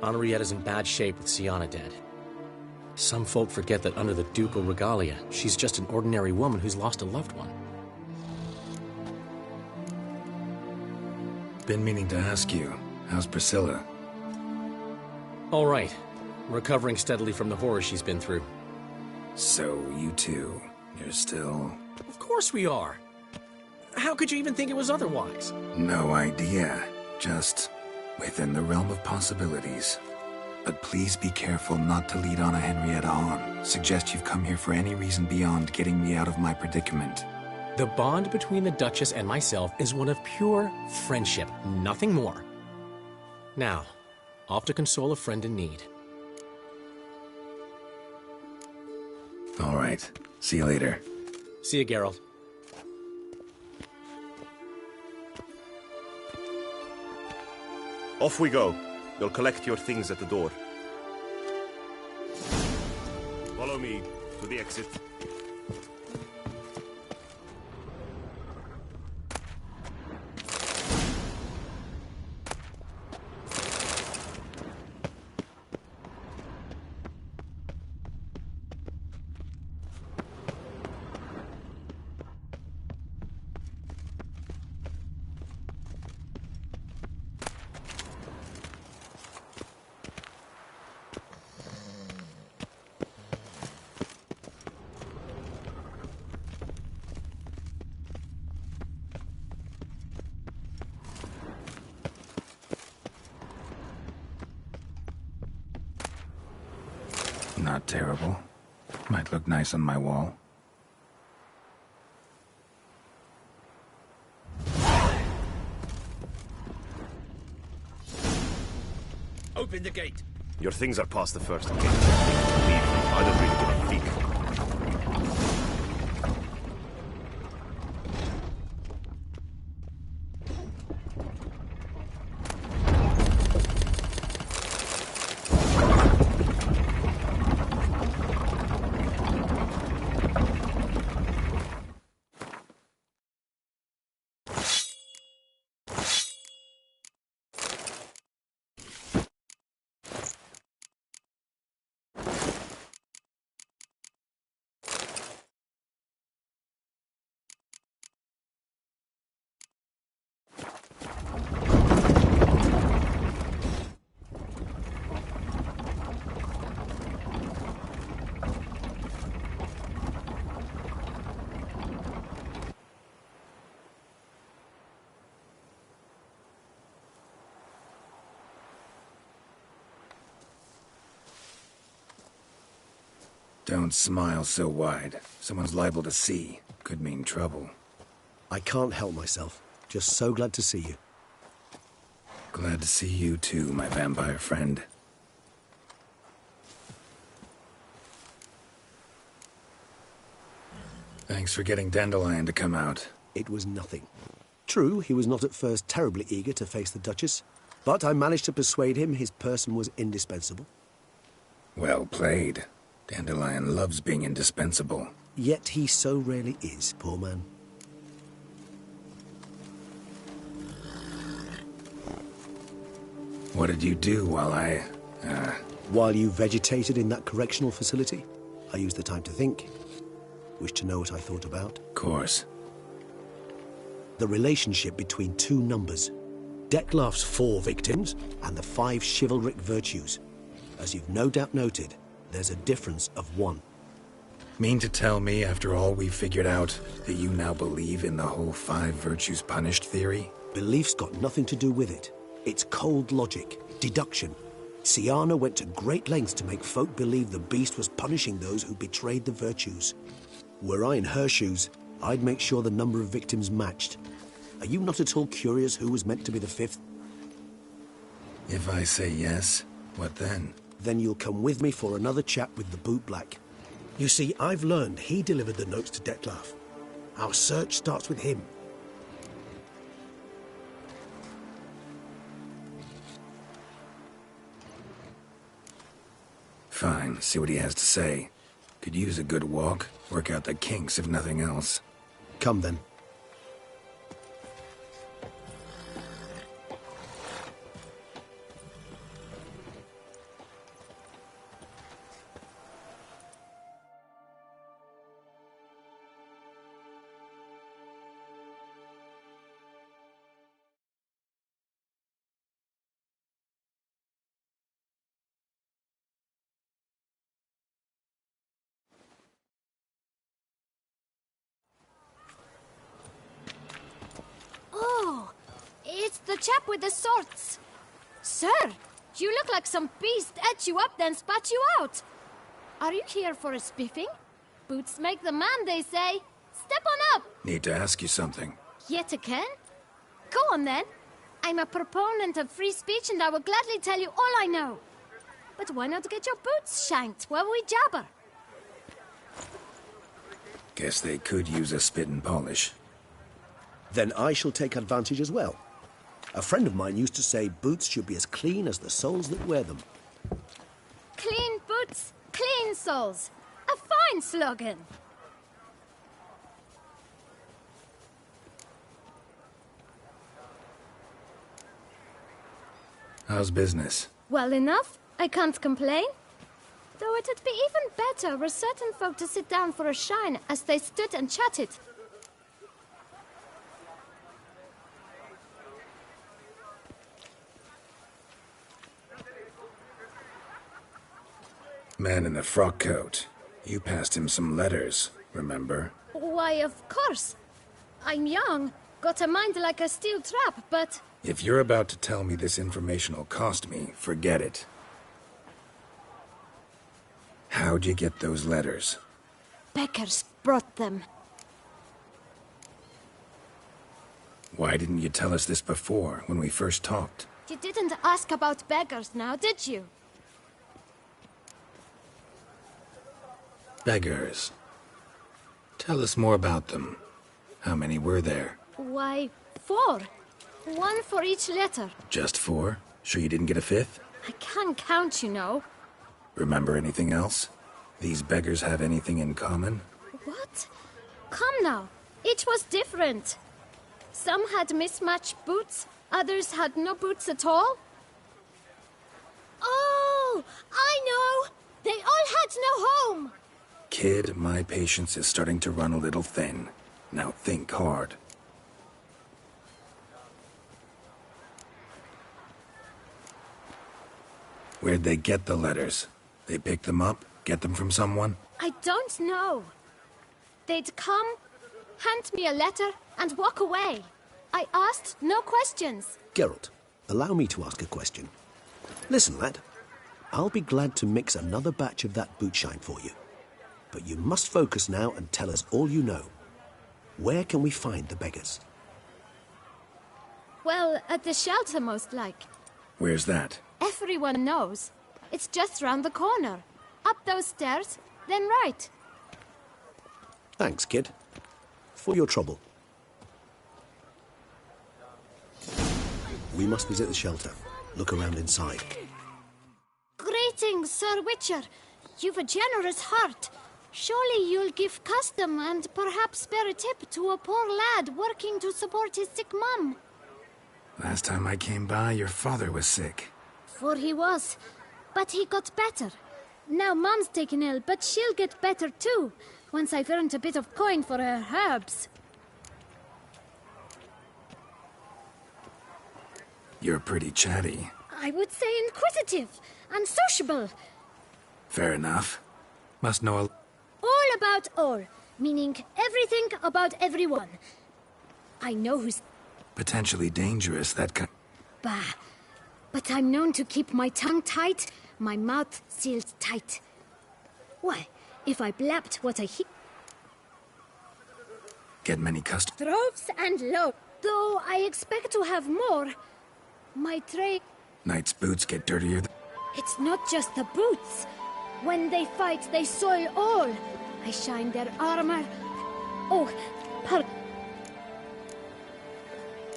Henrietta's in bad shape with Syanna dead. Some folk forget that under the ducal regalia, she's just an ordinary woman who's lost a loved one. Been meaning to ask you, how's Priscilla? All right. Recovering steadily from the horror she's been through. So, you two, you're still... Of course we are. How could you even think it was otherwise? No idea. Just within the realm of possibilities. But please be careful not to lead Anna Henrietta on. Suggest you've come here for any reason beyond getting me out of my predicament. The bond between the Duchess and myself is one of pure friendship, nothing more. Now, off to console a friend in need. All right. See you later. See you, Geralt. Off we go. You'll collect your things at the door. Follow me to the exit. Not terrible. Might look nice on my wall. Open the gate. Your things are past the first gate. Leave. I don't really give a fig. Don't smile so wide. Someone's liable to see. Could mean trouble. I can't help myself. Just so glad to see you. Glad to see you too, my vampire friend. Thanks for getting Dandelion to come out. It was nothing. True, he was not at first terribly eager to face the Duchess, but I managed to persuade him his person was indispensable. Well played. Dandelion loves being indispensable. Yet he so rarely is, poor man. What did you do while While you vegetated in that correctional facility, I used the time to think. Wish to know what I thought about? Of course. The relationship between two numbers. Dettlaff's 4 victims and the 5 chivalric virtues. As you've no doubt noted, there's a difference of 1. Mean to tell me, after all we've figured out, that you now believe in the whole 5 virtues punished theory? Belief's got nothing to do with it. It's cold logic, deduction. Syanna went to great lengths to make folk believe the beast was punishing those who betrayed the virtues. Were I in her shoes, I'd make sure the number of victims matched. Are you not at all curious who was meant to be the 5th? If I say yes, what then? Then you'll come with me for another chat with the bootblack. You see, I've learned he delivered the notes to Dettlaff. Our search starts with him. Fine, see what he has to say. Could use a good walk, work out the kinks if nothing else. Come then. It's the chap with the swords. Sir, you look like some beast ate you up then spat you out. Are you here for a spiffing? Boots make the man, they say. Step on up. Need to ask you something. Yet again? Go on then. I'm a proponent of free speech and I will gladly tell you all I know. But why not get your boots shanked while we jabber? Guess they could use a spit and polish. Then I shall take advantage as well. A friend of mine used to say boots should be as clean as the soles that wear them. Clean boots, clean soles. A fine slogan. How's business? Well enough. I can't complain. Though it'd be even better were certain folk to sit down for a shine as they stood and chatted. Man in the frock coat. You passed him some letters, remember? Why, of course. I'm young, got a mind like a steel trap, but... If you're about to tell me this information will cost me, forget it. How'd you get those letters? Beggars brought them. Why didn't you tell us this before, when we first talked? You didn't ask about beggars now, did you? Beggars. Tell us more about them. How many were there? Why, 4. 1 for each letter. Just 4? Sure you didn't get a 5th? I can't count, you know. Remember anything else? These beggars have anything in common? What? Come now. Each was different. Some had mismatched boots, others had no boots at all. Oh, I know! They all had no home! Kid, my patience is starting to run a little thin. Now think hard. Where'd they get the letters? They pick them up? Get them from someone? I don't know. They'd come, hand me a letter, and walk away. I asked no questions. Geralt, allow me to ask a question. Listen, lad. I'll be glad to mix another batch of that boot shine for you. But you must focus now and tell us all you know. Where can we find the beggars? Well, at the shelter, most like. Where's that? Everyone knows. It's just round the corner. Up those stairs, then right. Thanks, kid. For your trouble. We must visit the shelter. Look around inside. Greetings, Sir Witcher. You've a generous heart. Surely you'll give custom and perhaps spare a tip to a poor lad working to support his sick mum. Last time I came by, your father was sick. For he was. But he got better. Now Mum's taken ill, but she'll get better too, once I've earned a bit of coin for her herbs. You're pretty chatty. I would say inquisitive and sociable. Fair enough. Must know All about all, meaning everything about everyone. I know who's... potentially dangerous, that kind... Bah. But I'm known to keep my tongue tight, my mouth sealed tight. Why, if I blabbed what I hear... Get many customers. Droves and loads. Though I expect to have more. My trade... Knight's boots get dirtier. It's not just the boots. When they fight, they soil all. I shine their armor. Oh,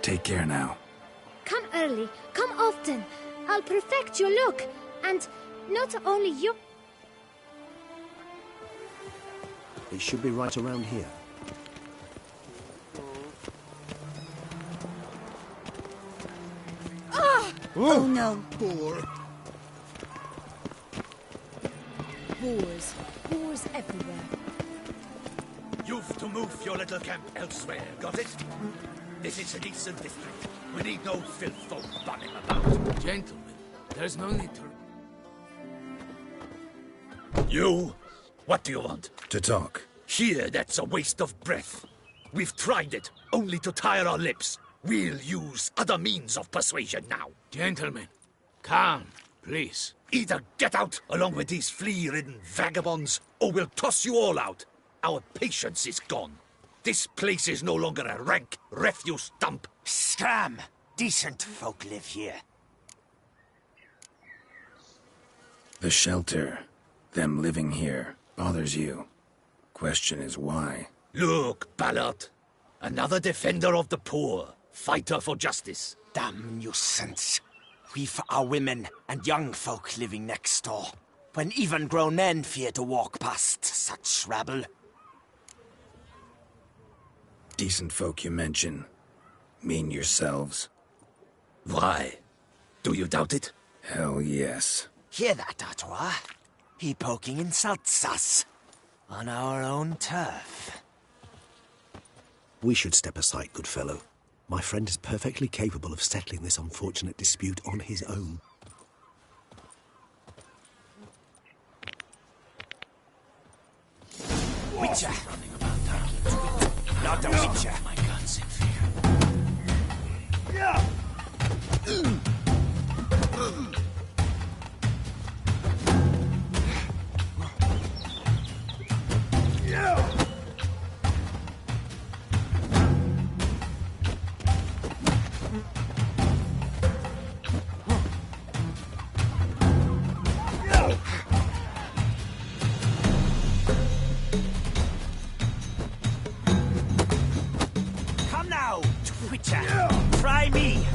Take care now. Come early, come often. I'll perfect your look. And not only you... It should be right around here. Ah! Oh no. Poor. Boars. Boars everywhere. You've to move your little camp elsewhere, got it? This is a decent district. We need no filth folk bunning about. Gentlemen, there's no need to... You? What do you want? To talk. Here, that's a waste of breath. We've tried it, only to tire our lips. We'll use other means of persuasion now. Gentlemen, calm, please. Either get out along with these flea-ridden vagabonds, or we'll toss you all out. Our patience is gone. This place is no longer a rank refuse dump. Scram! Decent folk live here. The shelter, them living here, bothers you. Question is why. Look, Ballard. Another defender of the poor. Fighter for justice. Damn nuisance. We've our women and young folk living next door, when even grown men fear to walk past such rabble. Decent folk you mention. Mean yourselves. Why? Do you doubt it? Hell yes. Hear that, Artois? He poking insults us. On our own turf. We should step aside, good fellow. My friend is perfectly capable of settling this unfortunate dispute on his own. Witcher! Not a witcher! My guns in fear. Come now, Twitcher! Try me!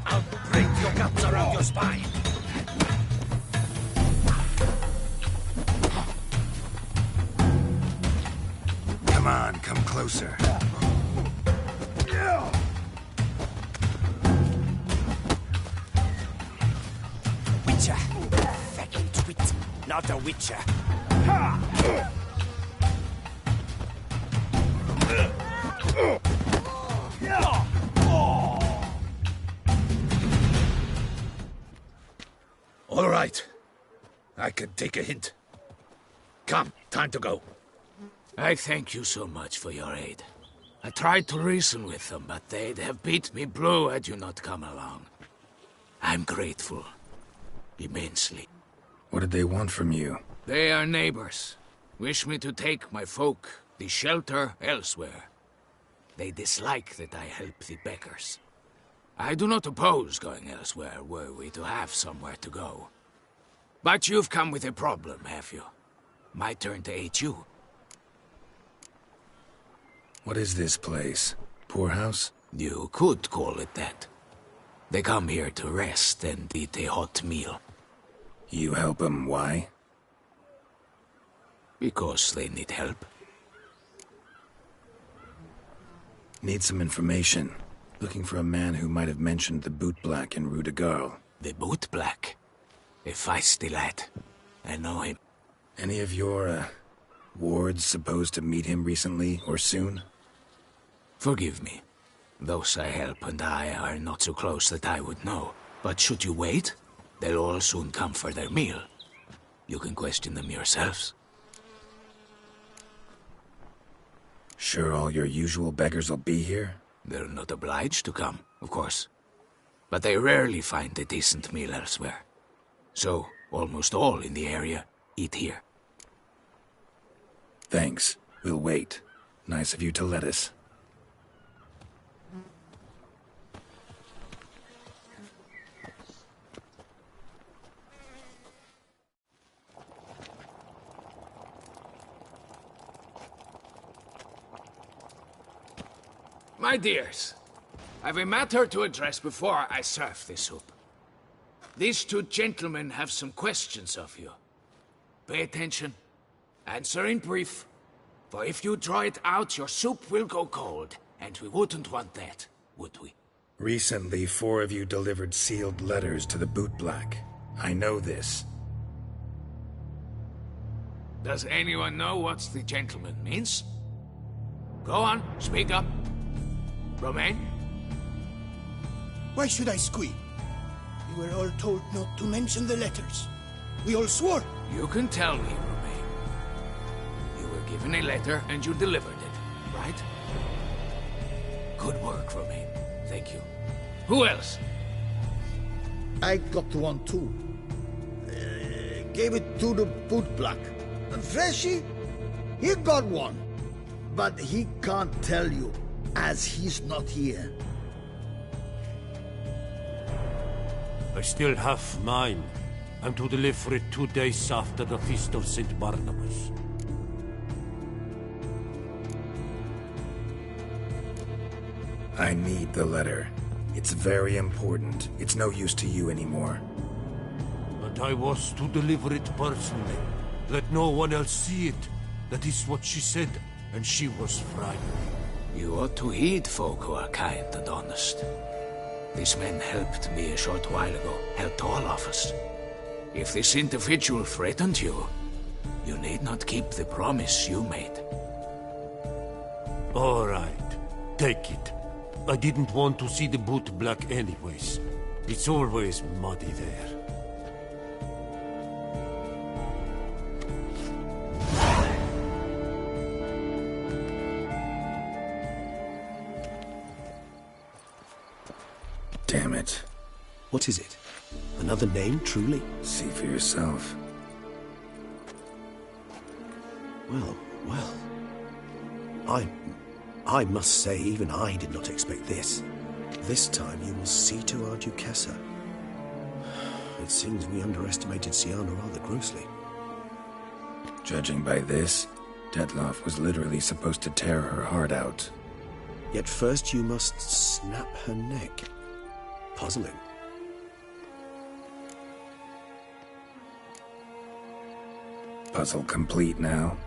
I'll break your guts around your spine. Come on, come closer. Witcher! Fucking twit! Not a witcher! All right. I can take a hint. Come, time to go. I thank you so much for your aid. I tried to reason with them, but they'd have beat me blue had you not come along. I'm grateful. Immensely. What did they want from you? They are neighbors. Wish me to take my folk, the shelter, elsewhere. They dislike that I help the beggars. I do not oppose going elsewhere, were we to have somewhere to go. But you've come with a problem, have you? My turn to aid you. What is this place? Poorhouse? You could call it that. They come here to rest and eat a hot meal. You help them, why? Because they need help. Need some information. Looking for a man who might have mentioned the bootblack in Rue de Garl. The bootblack? A feisty lad. I know him. Any of your, wards supposed to meet him recently or soon? Forgive me. Those I help and I are not so close that I would know. But should you wait, they'll all soon come for their meal. You can question them yourselves. Sure all your usual beggars will be here? They're not obliged to come, of course. But they rarely find a decent meal elsewhere. So, almost all in the area eat here. Thanks. We'll wait. Nice of you to let us. My dears, I've a matter to address before I serve the soup. These two gentlemen have some questions of you. Pay attention. Answer in brief. For if you draw it out, your soup will go cold. And we wouldn't want that, would we? Recently, 4 of you delivered sealed letters to the bootblack. I know this. Does anyone know what the gentleman means? Go on, speak up. Romain? Why should I squeal? We were all told not to mention the letters. We all swore. You can tell me, Romain. You were given a letter and you delivered it, right? Good work, Romain. Thank you. Who else? I got one too. Gave it to the bootblack. And Freshy, he got one. But he can't tell you, as he's not here. I still have mine. I'm to deliver it 2 days after the Feast of St. Barnabas. I need the letter. It's very important. It's no use to you anymore. But I was to deliver it personally. Let no one else see it. That is what she said, and she was frightened. You ought to heed folk who are kind and honest. These men helped me a short while ago, helped all of us. If this individual threatened you, you need not keep the promise you made. All right, take it. I didn't want to see the bootblack anyways. It's always muddy there. Damn it. What is it? Another name, truly? See for yourself. Well. I must say, even I did not expect this. This time you will see to our Duchessa. It seems we underestimated Siana rather grossly. Judging by this, Detloff was literally supposed to tear her heart out. Yet first you must snap her neck. Puzzling. Puzzle complete now.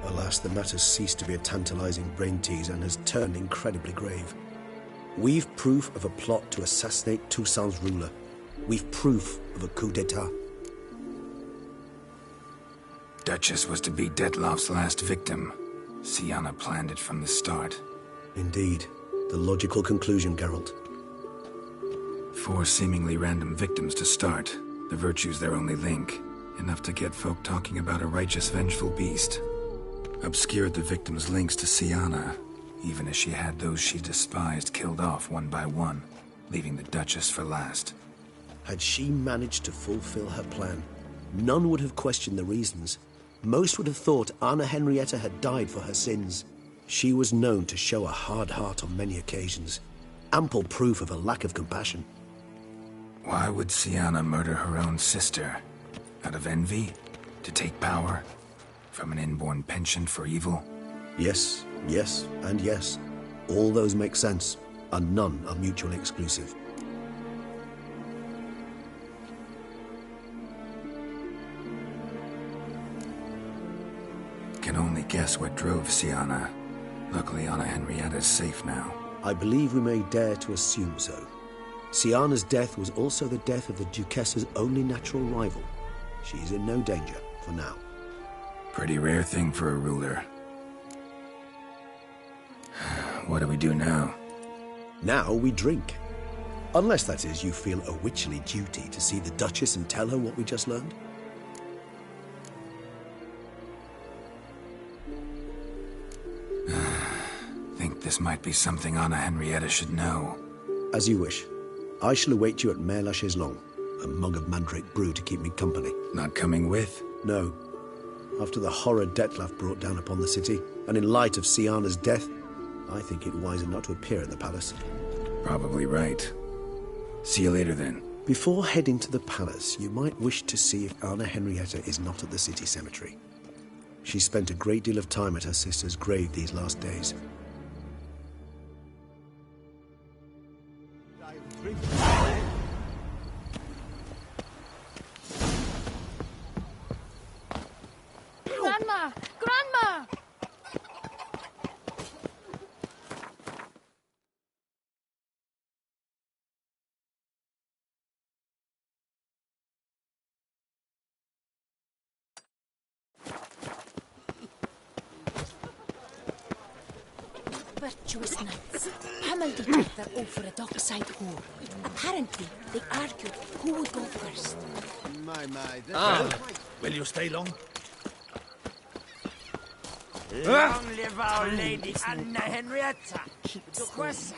Alas, the matter's ceased to be a tantalizing brain tease and has turned incredibly grave. We've proof of a plot to assassinate Toussaint's ruler. We've proof of a coup d'etat. Duchess was to be Detloff's last victim. Siana planned it from the start. Indeed. The logical conclusion, Geralt. 4 seemingly random victims to start. The virtue's their only link. Enough to get folk talking about a righteous, vengeful beast. Obscured the victims' links to Siana, even as she had those she despised killed off one by one, leaving the Duchess for last. Had she managed to fulfill her plan, none would have questioned the reasons. Most would have thought Anna Henrietta had died for her sins. She was known to show a hard heart on many occasions. Ample proof of a lack of compassion. Why would Siana murder her own sister? Out of envy? To take power? From an inborn penchant for evil? Yes, and yes. All those make sense, and none are mutually exclusive. Can only guess what drove Siana. Luckily, Anna Henrietta's safe now. I believe we may dare to assume so. Siana's death was also the death of the Duchessa's only natural rival. She is in no danger, for now. Pretty rare thing for a ruler. What do we do now? Now we drink. Unless, that is, you feel a witcherly duty to see the Duchess and tell her what we just learned. Think this might be something Anna Henrietta should know. As you wish. I shall await you at Mère la Chaiselongue. A mug of mandrake brew to keep me company. Not coming with? No. After the horror Detlaff brought down upon the city, and in light of Siana's death, I think it wiser not to appear at the palace. Probably right. See you later, then. Before heading to the palace, you might wish to see if Anna Henrietta is not at the city cemetery. She spent a great deal of time at her sister's grave these last days. Grandma! Grandma! Virtuous knights hammered each other over a dockside whore. Apparently, they argued who would go first. Will you stay long? Long live our Lady Anna Henrietta! Peeps.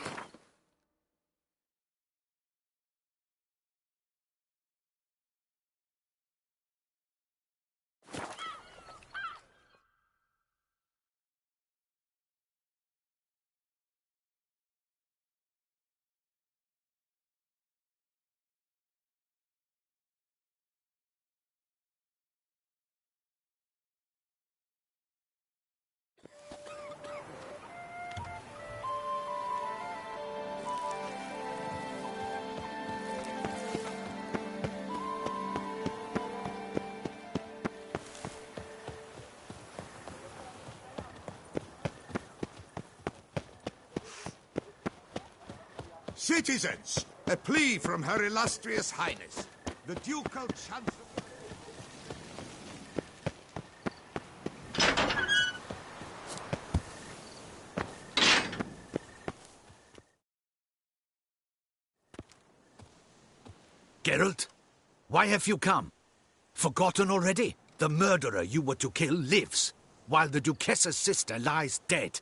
Citizens, a plea from Her Illustrious Highness, the Ducal Chancellor... Geralt, why have you come? Forgotten already? The murderer you were to kill lives, while the Duchessa's sister lies dead.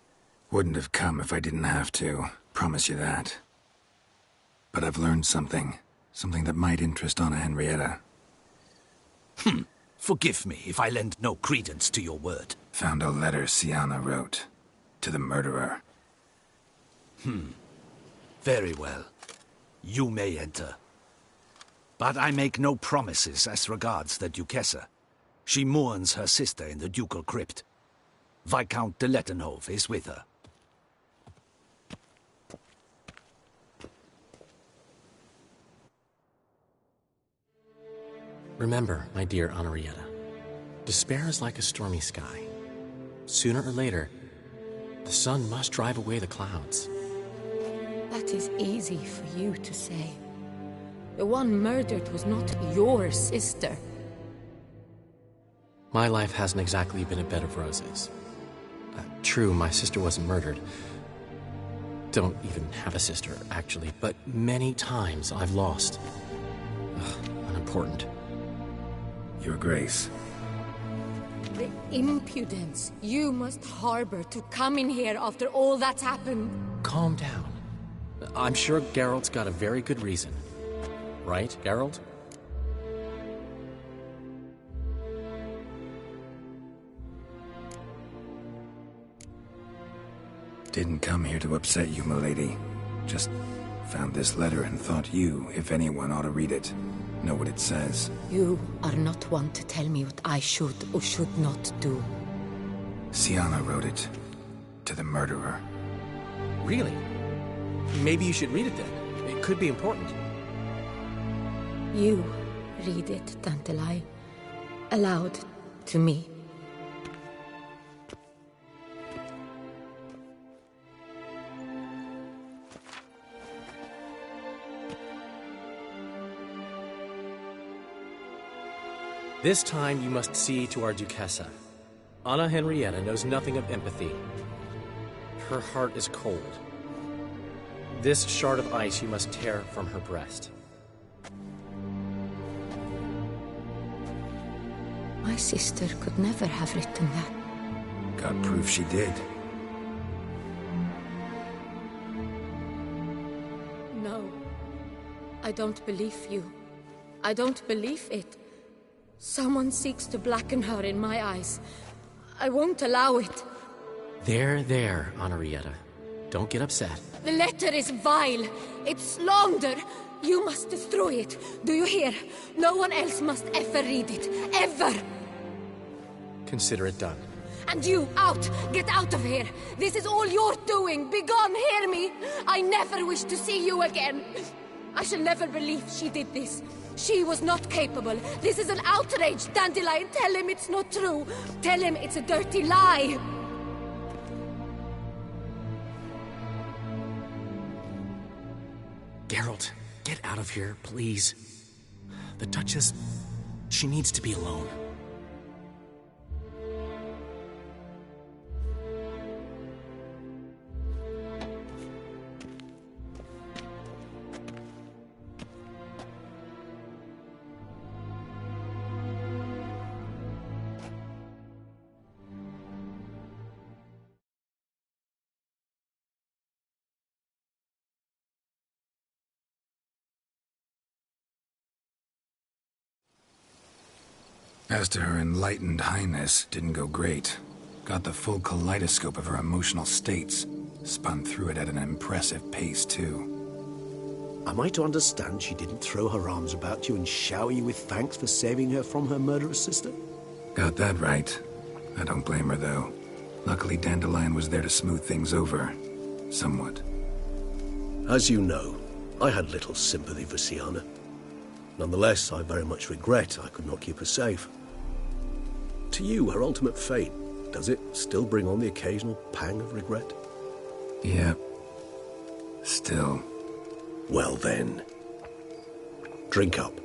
Wouldn't have come if I didn't have to. Promise you that. But I've learned something. Something that might interest Anna Henrietta. Forgive me if I lend no credence to your word. Found a letter Siana wrote. To the murderer. Very well. You may enter. But I make no promises as regards the Duchessa. She mourns her sister in the ducal crypt. Viscount de Lettenhove is with her. Remember, my dear Henrietta, despair is like a stormy sky. Sooner or later, the sun must drive away the clouds. That is easy for you to say. The one murdered was not your sister. My life hasn't exactly been a bed of roses. True, my sister wasn't murdered. Don't even have a sister, actually, but many times I've lost. Unimportant. Your Grace. The impudence you must harbor to come in here after all that's happened. Calm down. I'm sure Geralt's got a very good reason. Right, Geralt? Didn't come here to upset you, milady. Just found this letter and thought you, if anyone, ought to read it. Know what it says. You are not one to tell me what I should or should not do. Siana wrote it. To the murderer. Really? Maybe you should read it then. It could be important. You read it, Dantelai. Aloud to me. This time you must see to our Duchessa. Anna Henrietta knows nothing of empathy. Her heart is cold. This shard of ice you must tear from her breast. My sister could never have written that. Got proof she did. No. I don't believe you. I don't believe it. Someone seeks to blacken her in my eyes. I won't allow it. There, Henrietta. Don't get upset. The letter is vile. It's slander. You must destroy it. Do you hear? No one else must ever read it. Ever! Consider it done. And you, out! Get out of here! This is all you're doing! Begone, hear me! I never wish to see you again! I shall never believe she did this. She was not capable. This is an outrage, Dandelion. Tell him it's not true. Tell him it's a dirty lie. Geralt, get out of here, please. The Duchess, she needs to be alone. As to her enlightened highness, didn't go great. Got the full kaleidoscope of her emotional states. Spun through it at an impressive pace, too. Am I to understand she didn't throw her arms about you and shower you with thanks for saving her from her murderous sister? Got that right. I don't blame her, though. Luckily, Dandelion was there to smooth things over. Somewhat. As you know, I had little sympathy for Sienna. Nonetheless, I very much regret I could not keep her safe. To you, her ultimate fate, does it still bring on the occasional pang of regret? Yep. Still. Well then, drink up.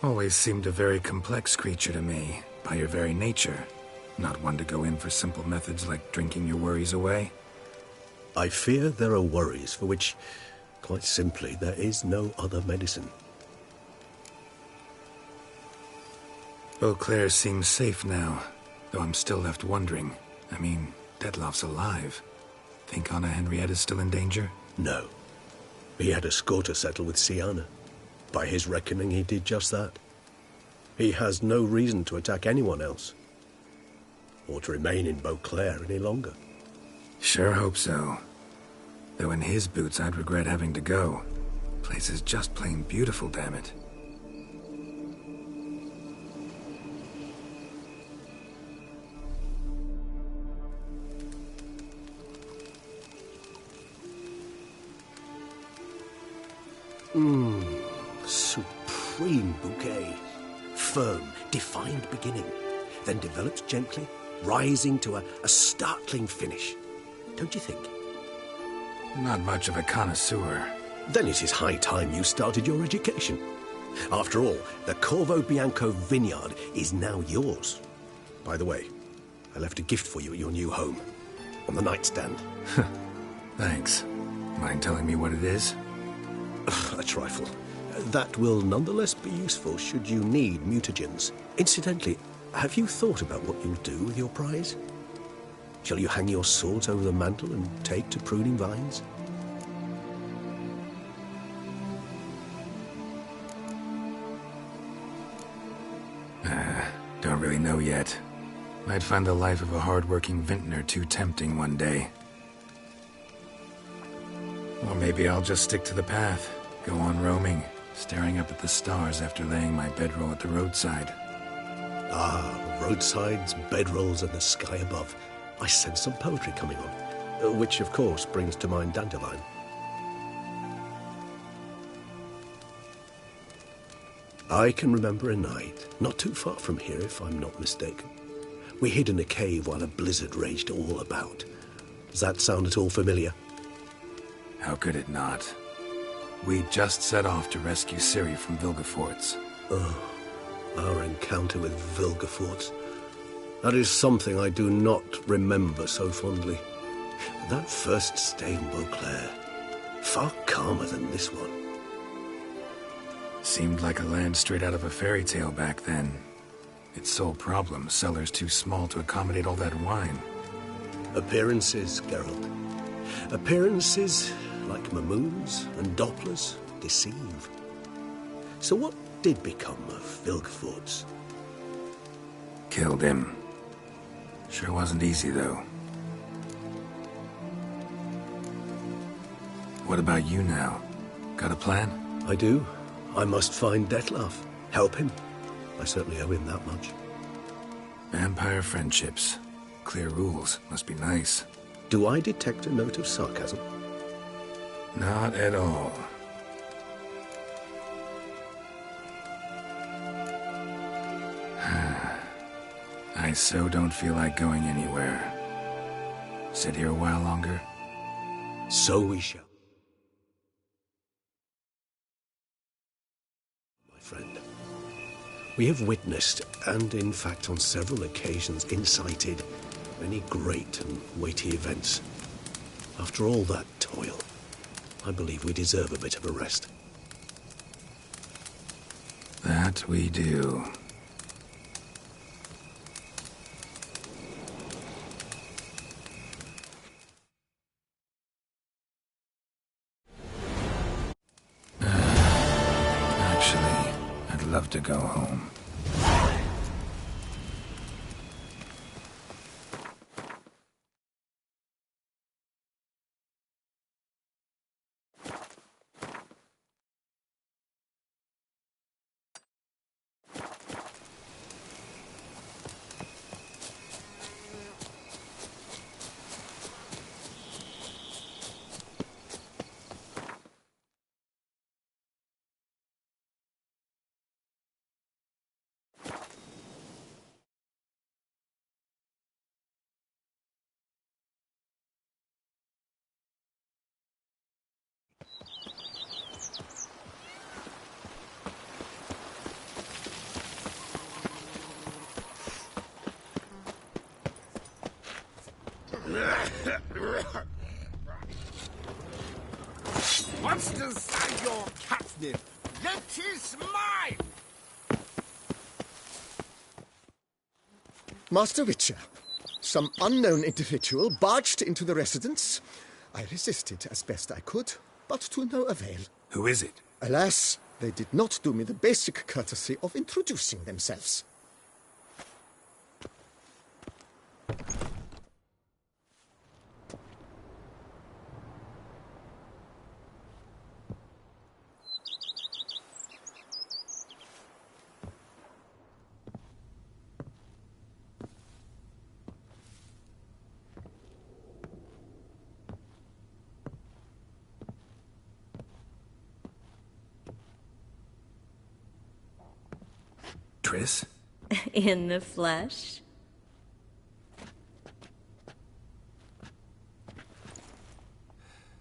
Always seemed a very complex creature to me, by your very nature. Not one to go in for simple methods like drinking your worries away. I fear there are worries for which, quite simply, there is no other medicine. Beauclair seems safe now, though I'm still left wondering. I mean, Detloff's alive. Think Anna Henrietta's still in danger? No. He had a score to settle with Sienna. By his reckoning, he did just that. He has no reason to attack anyone else, or to remain in Beauclair any longer. Sure hope so. Though in his boots, I'd regret having to go. Place is just plain beautiful, damn it. Supreme bouquet. Firm, defined beginning, then develops gently, rising to a startling finish. Don't you think? Not much of a connoisseur. Then it is high time you started your education. After all, the Corvo Bianco vineyard is now yours. By the way, I left a gift for you at your new home, on the nightstand. Thanks. Mind telling me what it is? A trifle. That will nonetheless be useful should you need mutagens. Incidentally, have you thought about what you'll do with your prize? Shall you hang your swords over the mantle and take to pruning vines? Don't really know yet. Might find the life of a hard-working vintner too tempting one day. Or maybe I'll just stick to the path, go on roaming, staring up at the stars after laying my bedroll at the roadside. Ah, roadsides, bedrolls, and the sky above. I sense some poetry coming on, which, of course, brings to mind Dandelion. I can remember a night, not too far from here, if I'm not mistaken. We hid in a cave while a blizzard raged all about. Does that sound at all familiar? How could it not? We just set off to rescue Ciri from Vilgefortz. Oh, our encounter with Vilgefortz. That is something I do not remember so fondly. That first stay in Beauclair, far calmer than this one. Seemed like a land straight out of a fairy tale back then. Its sole problem, cellars too small to accommodate all that wine. Appearances, Geralt. Appearances, like Mamoons and Dopplers, deceive. So what did become of Vilgefortz? Killed him. Sure wasn't easy, though. What about you now? Got a plan? I do. I must find Detloff. Help him. I certainly owe him that much. Vampire friendships. Clear rules. Must be nice. Do I detect a note of sarcasm? Not at all. I so don't feel like going anywhere. Sit here a while longer? So we shall. We have witnessed, and in fact on several occasions incited, many great and weighty events. After all that toil, I believe we deserve a bit of a rest. That we do. Actually, I'd love to go home. Monsters are your catnip. That is mine! Master Witcher, some unknown individual barged into the residence. I resisted as best I could, but to no avail. Who is it? Alas, they did not do me the basic courtesy of introducing themselves. Triss? In the flesh?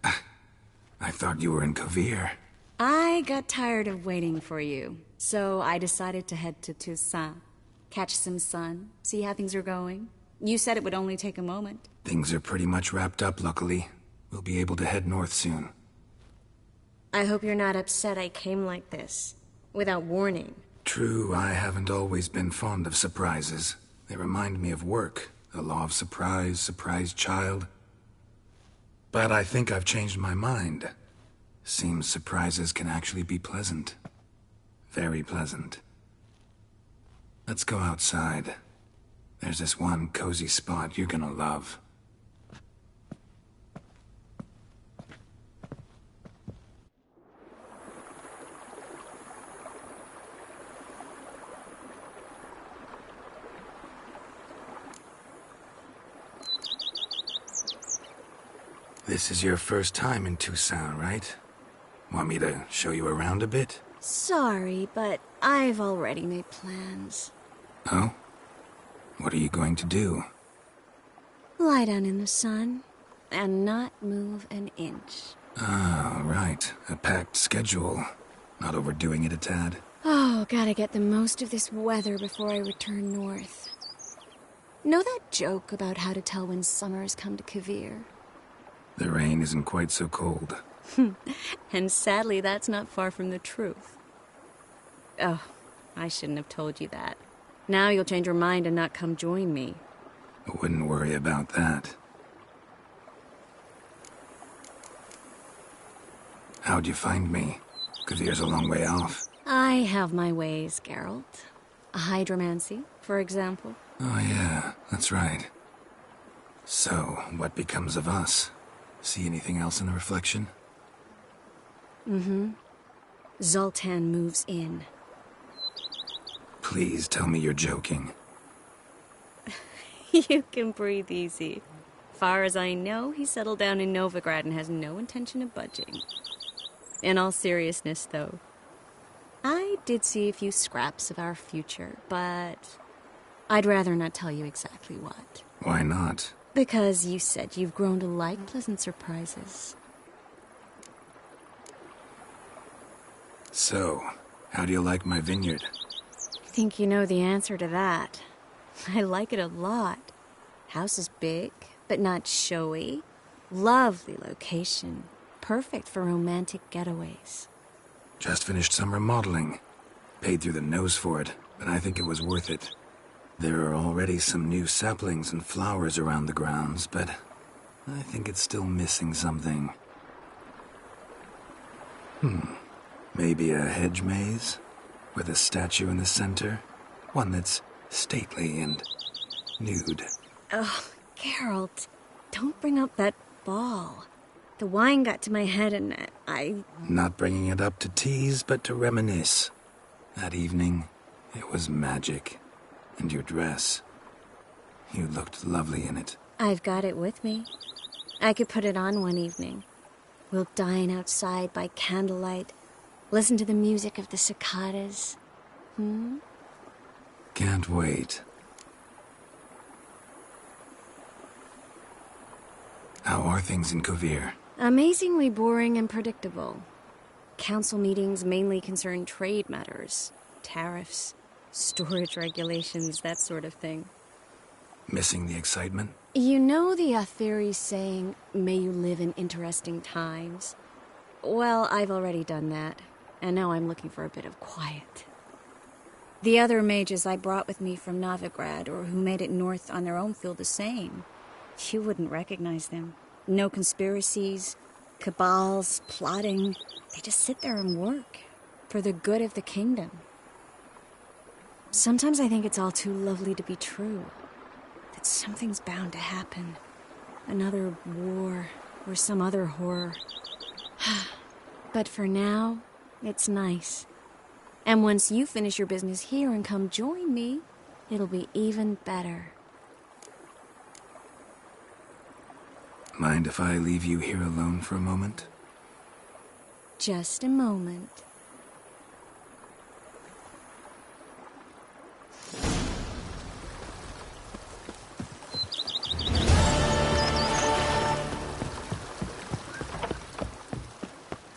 I thought you were in Kavir. I got tired of waiting for you, so I decided to head to Toussaint. Catch some sun, see how things are going. You said it would only take a moment. Things are pretty much wrapped up, luckily. We'll be able to head north soon. I hope you're not upset I came like this, without warning. True, I haven't always been fond of surprises. They remind me of work, the law of surprise, surprise child. But I think I've changed my mind. Seems surprises can actually be pleasant. Very pleasant. Let's go outside. There's this one cozy spot you're gonna love. This is your first time in Toussaint, right? Want me to show you around a bit? Sorry, but I've already made plans. Oh? What are you going to do? Lie down in the sun and not move an inch. Ah, right. A packed schedule. Not overdoing it a tad. Oh, gotta get the most of this weather before I return north. Know that joke about how to tell when summer's come to Kavir? The rain isn't quite so cold. And sadly, that's not far from the truth. Oh, I shouldn't have told you that. Now you'll change your mind and not come join me. I wouldn't worry about that. How'd you find me? Kavir's a long way off. I have my ways, Geralt. A hydromancy, for example. Oh yeah, that's right. So, what becomes of us? See anything else in the reflection? Mm-hmm. Zoltan moves in. Please tell me you're joking. You can breathe easy. Far as I know, he settled down in Novigrad and has no intention of budging. In all seriousness, though, I did see a few scraps of our future, but I'd rather not tell you exactly what. Why not? Because you said you've grown to like pleasant surprises. So, how do you like my vineyard? think you know the answer to that. I like it a lot. House is big, but not showy. Lovely location. Perfect for romantic getaways. Just finished some remodeling. Paid through the nose for it, but I think it was worth it. There are already some new saplings and flowers around the grounds, but I think it's still missing something. Maybe a hedge maze? With a statue in the center? One that's stately and nude. Oh, Geralt, don't bring up that ball. The wine got to my head and I... Not bringing it up to tease, but to reminisce. That evening, it was magic. And your dress. You looked lovely in it. I've got it with me. I could put it on one evening. We'll dine outside by candlelight, listen to the music of the cicadas. Can't wait. How are things in Kovir? Amazingly boring and predictable. Council meetings mainly concern trade matters, tariffs, storage regulations, that sort of thing. Missing the excitement? You know the Athiri saying, may you live in interesting times? Well, I've already done that, and now I'm looking for a bit of quiet. The other mages I brought with me from Novigrad, or who made it north on their own, feel the same. You wouldn't recognize them. No conspiracies, cabals, plotting. They just sit there and work, for the good of the kingdom. Sometimes I think it's all too lovely to be true. That something's bound to happen. Another war, or some other horror. But for now, it's nice. And once you finish your business here and come join me, it'll be even better. Mind if I leave you here alone for a moment? Just a moment.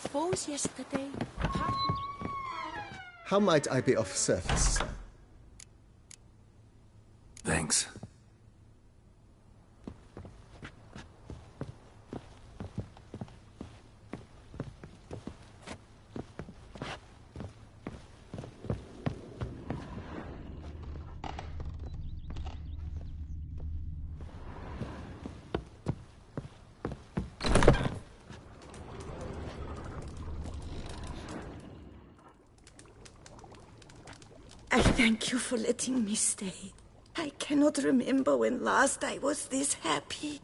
Suppose yesterday... How might I be of service, sir? Thanks. I thank you for letting me stay. I cannot remember when last I was this happy.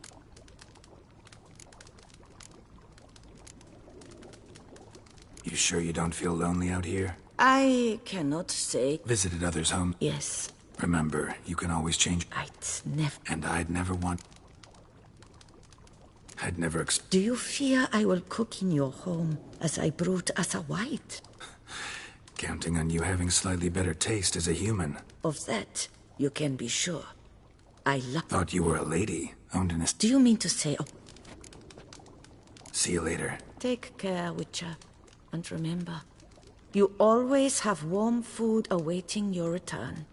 You sure you don't feel lonely out here? I cannot say. Visited others' homes? Yes. Remember, you can always change. I'd never... And I'd never Do you fear I will cook in your home as I brewed as a white? Counting on you having slightly better taste as a human. Of that, you can be sure. I Thought you were a lady, owned an Do you mean to say... Oh. See you later. Take care, Witcher. And remember, you always have warm food awaiting your return.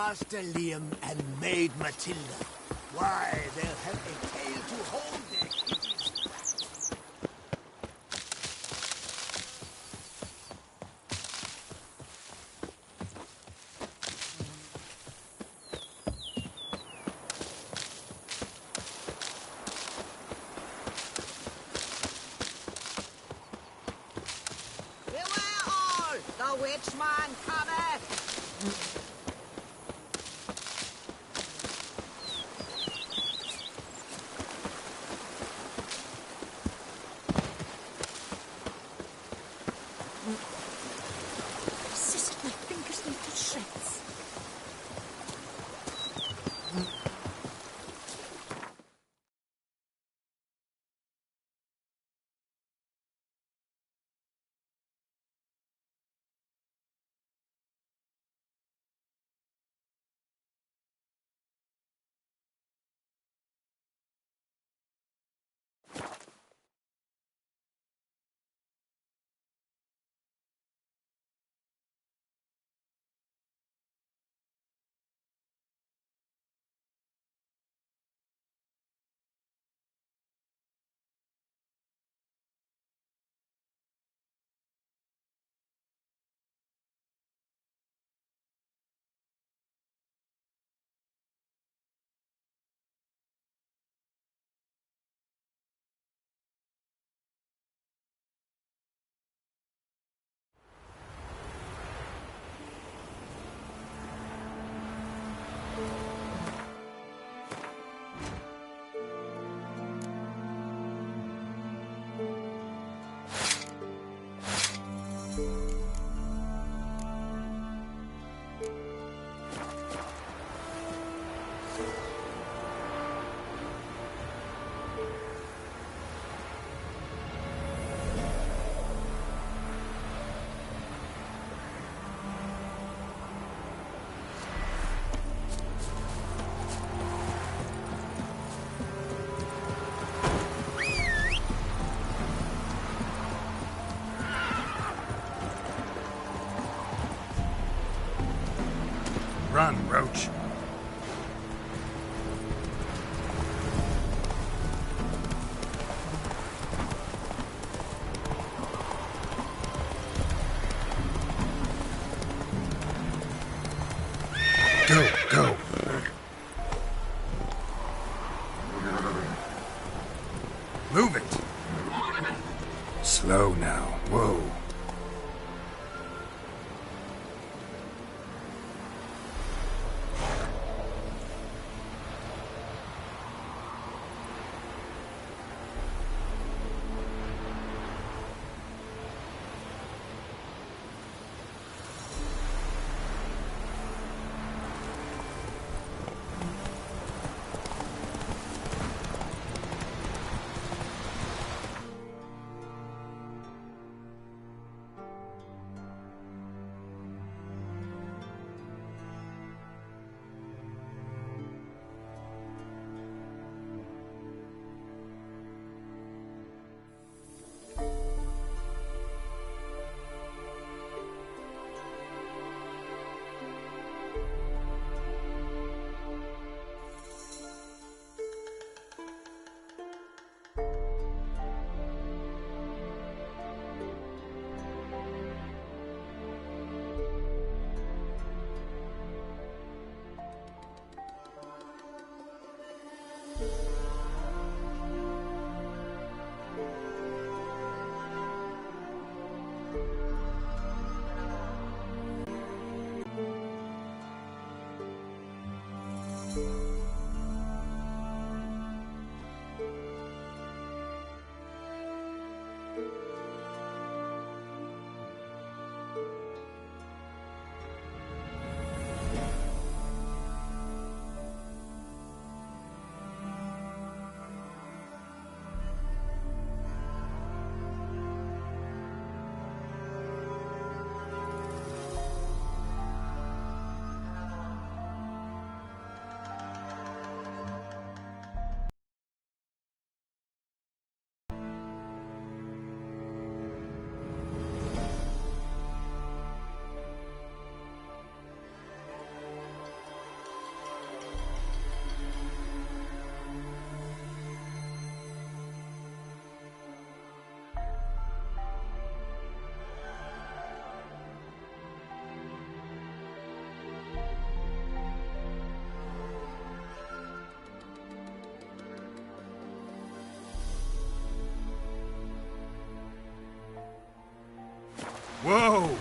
Master Liam and Maid Matilda. Why, they'll have a tale to hold their kitties. Beware all! The witchman cometh! Persisted my fingers into shreds. Run, Roach. Go, go. Move it. Slow now. Whoa. Whoa!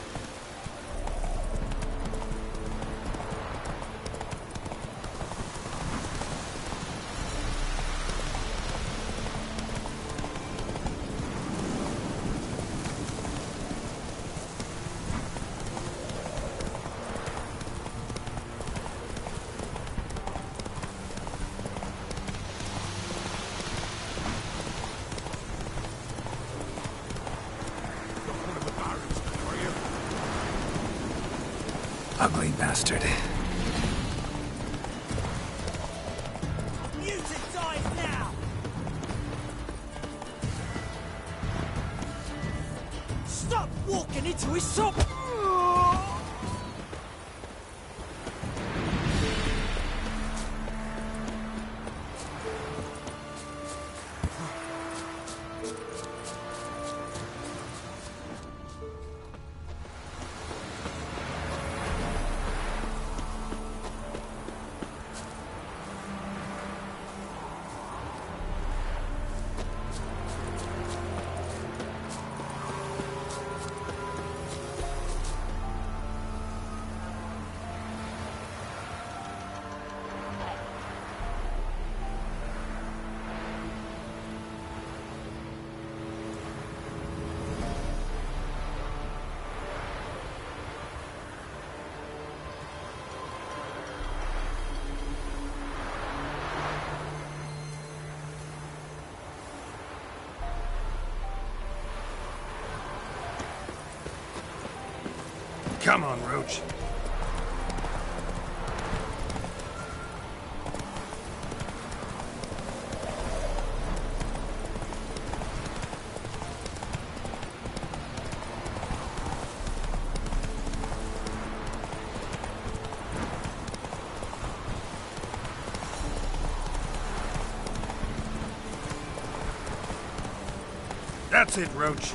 Ugly bastard. Mutant dive now! Stop walking into his shop! Come on, Roach. That's it, Roach.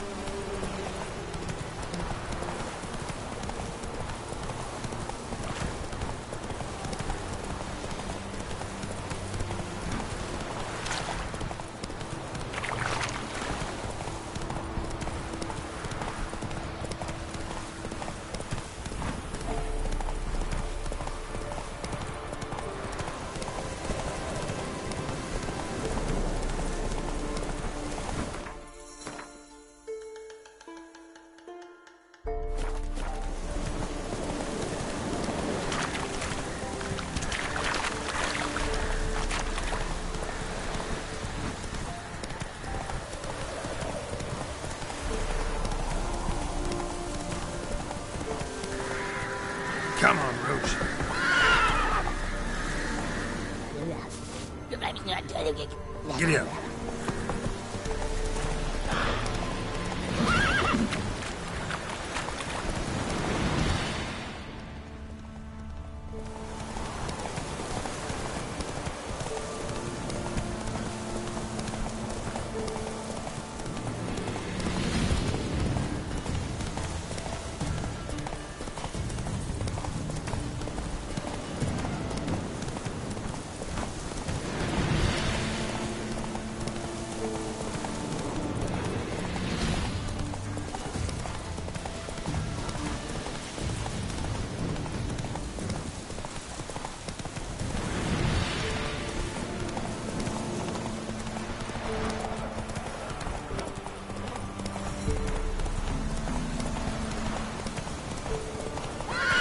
Come on, Roach. Get up.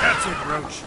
That's it, Roach.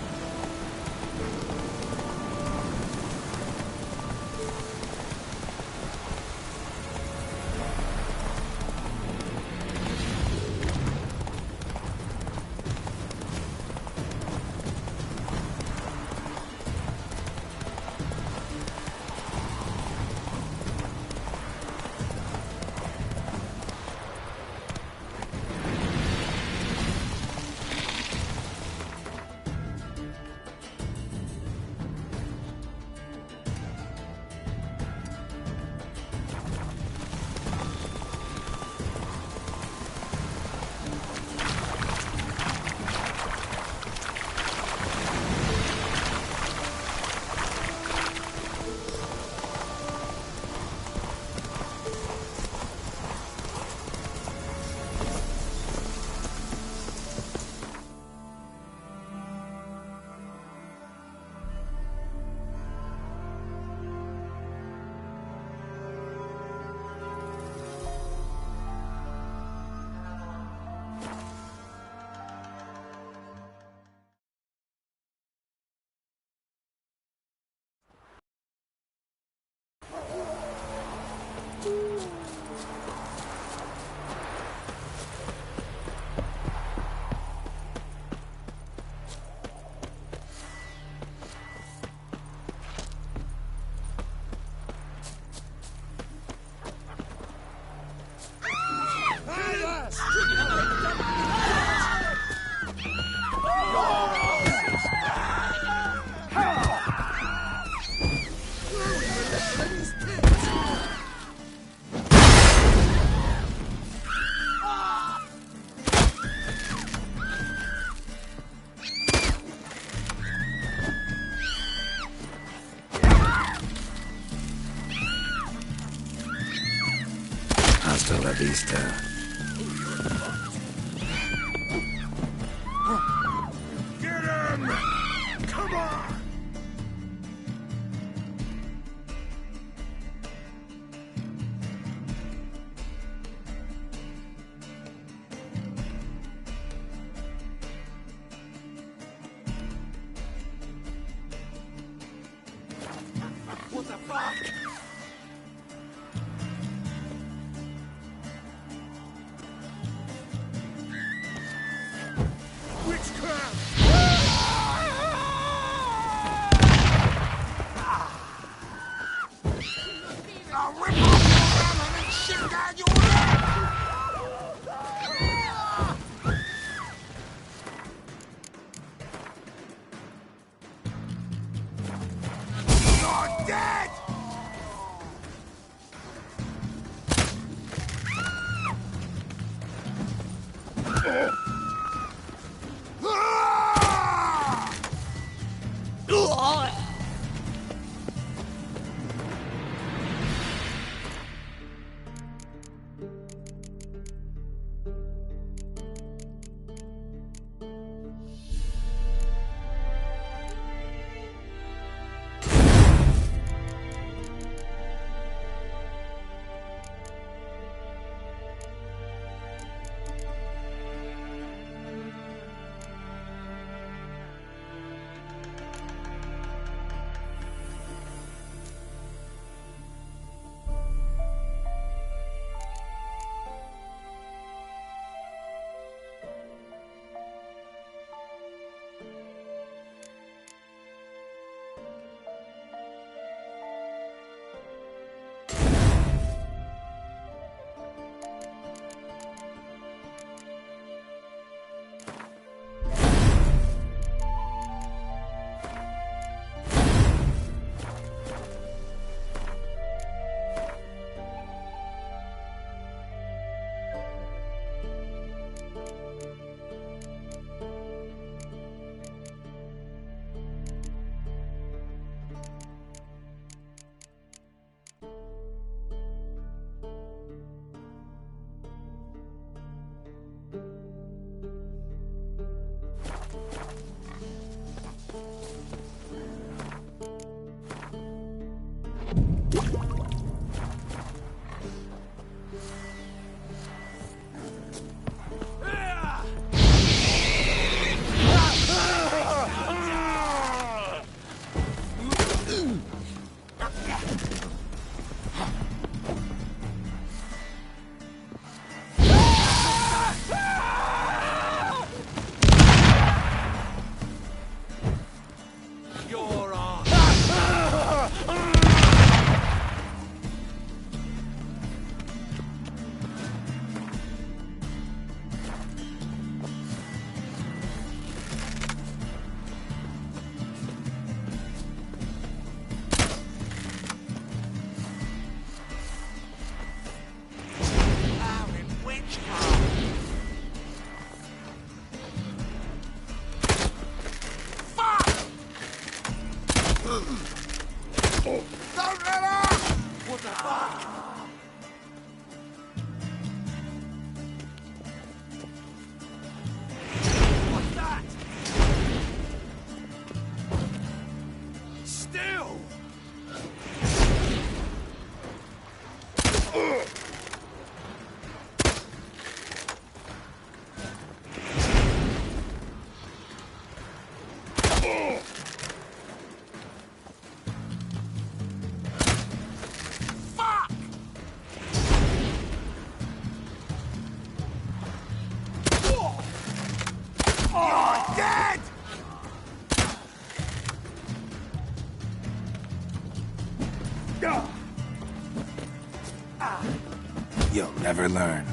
Hasta la vista. Get him! Come on! What the fuck? I'll rip off your armor and shit down your neck! You're dead! Don't let up! What the fuck? What's that? Still! You're dead! You'll never learn.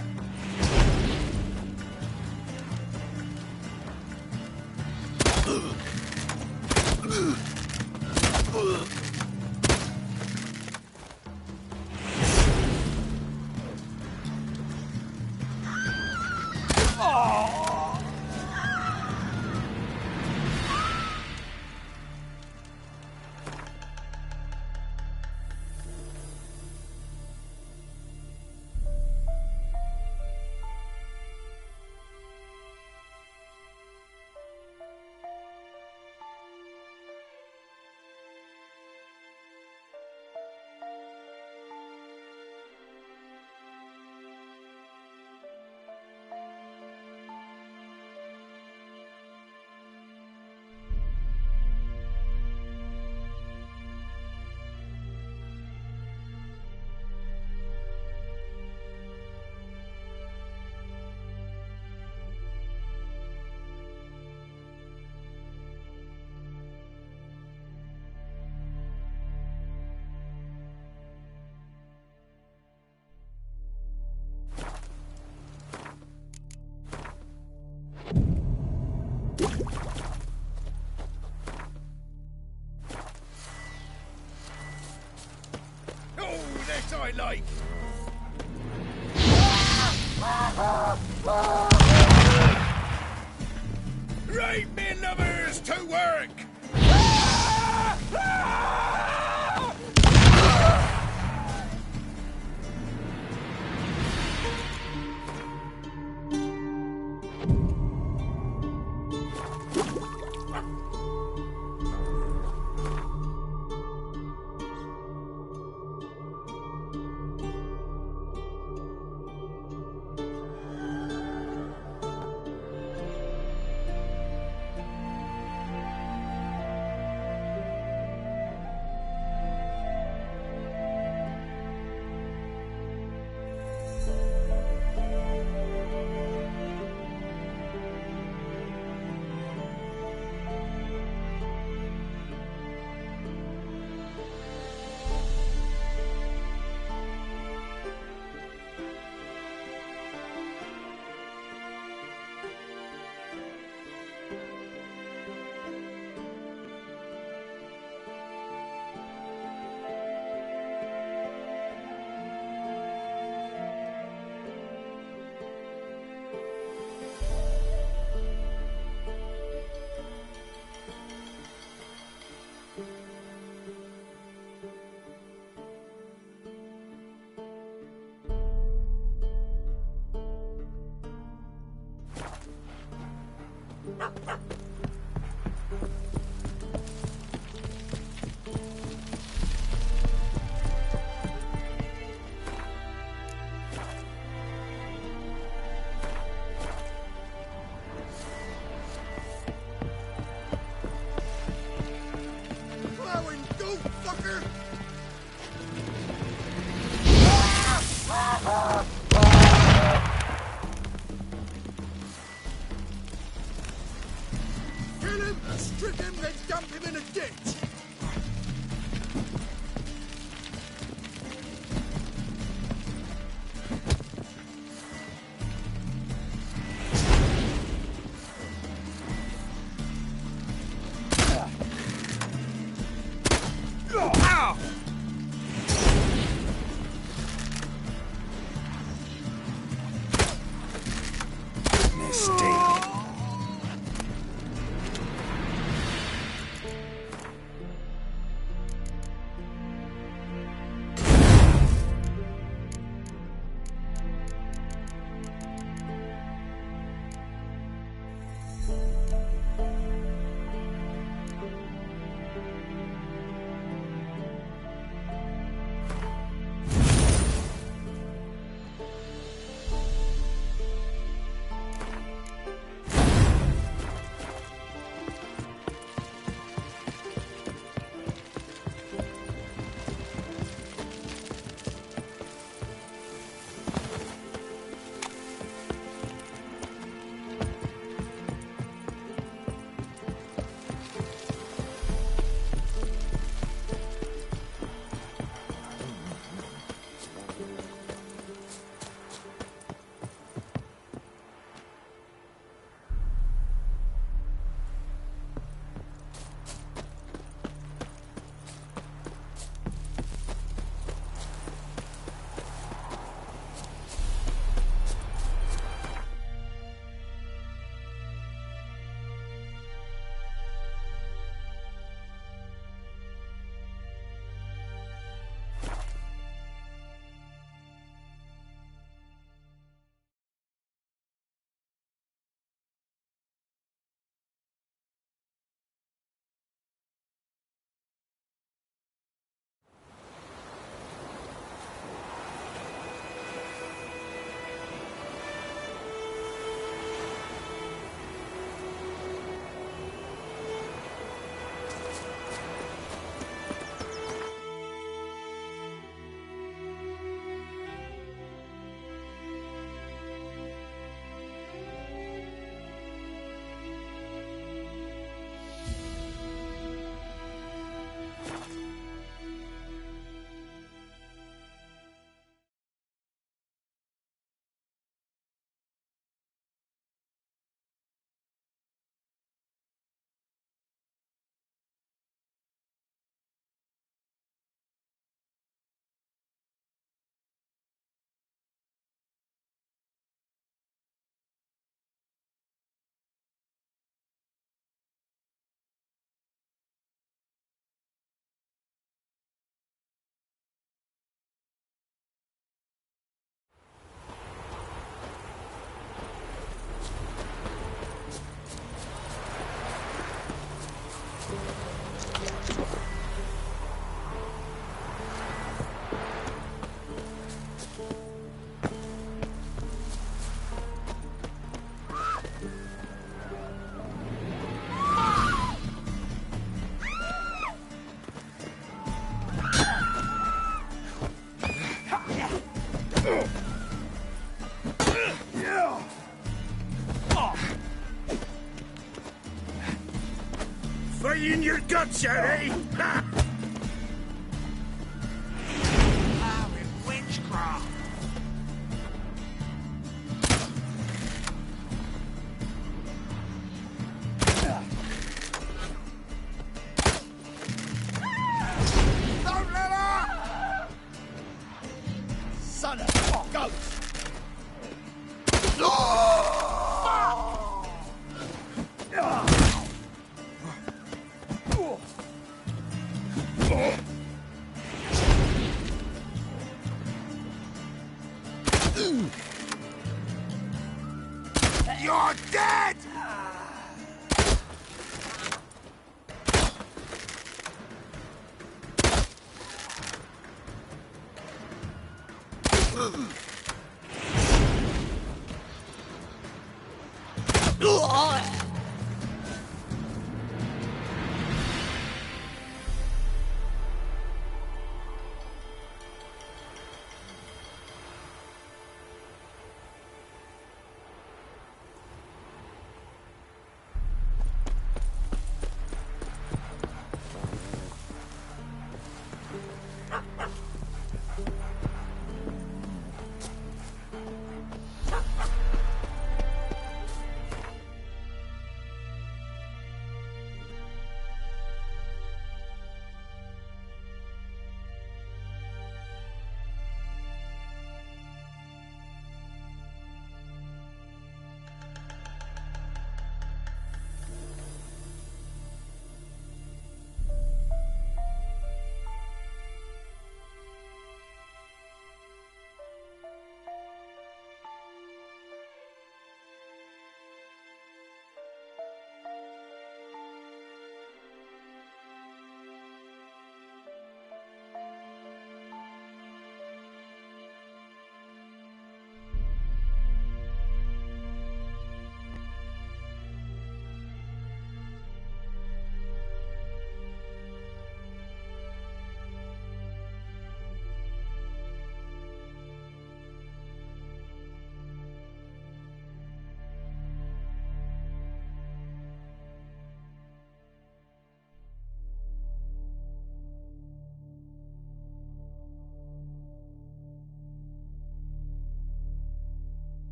like. Right, men lovers, to work! Plowing dope, fucker! Kill him, strip him, then dump him in a ditch! Ow! Mistake. in your guts yet, eh? Ha! Witchcraft. Don't let up! Son of a ghost! You're dead!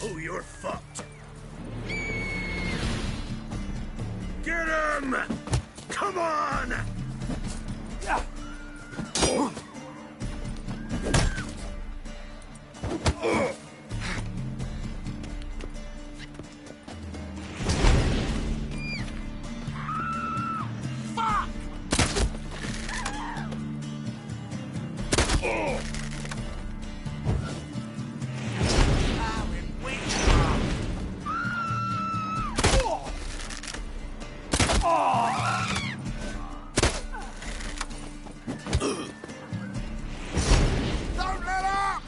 Oh, you're fucked. Get him! Come on! Fuck! Don't let up!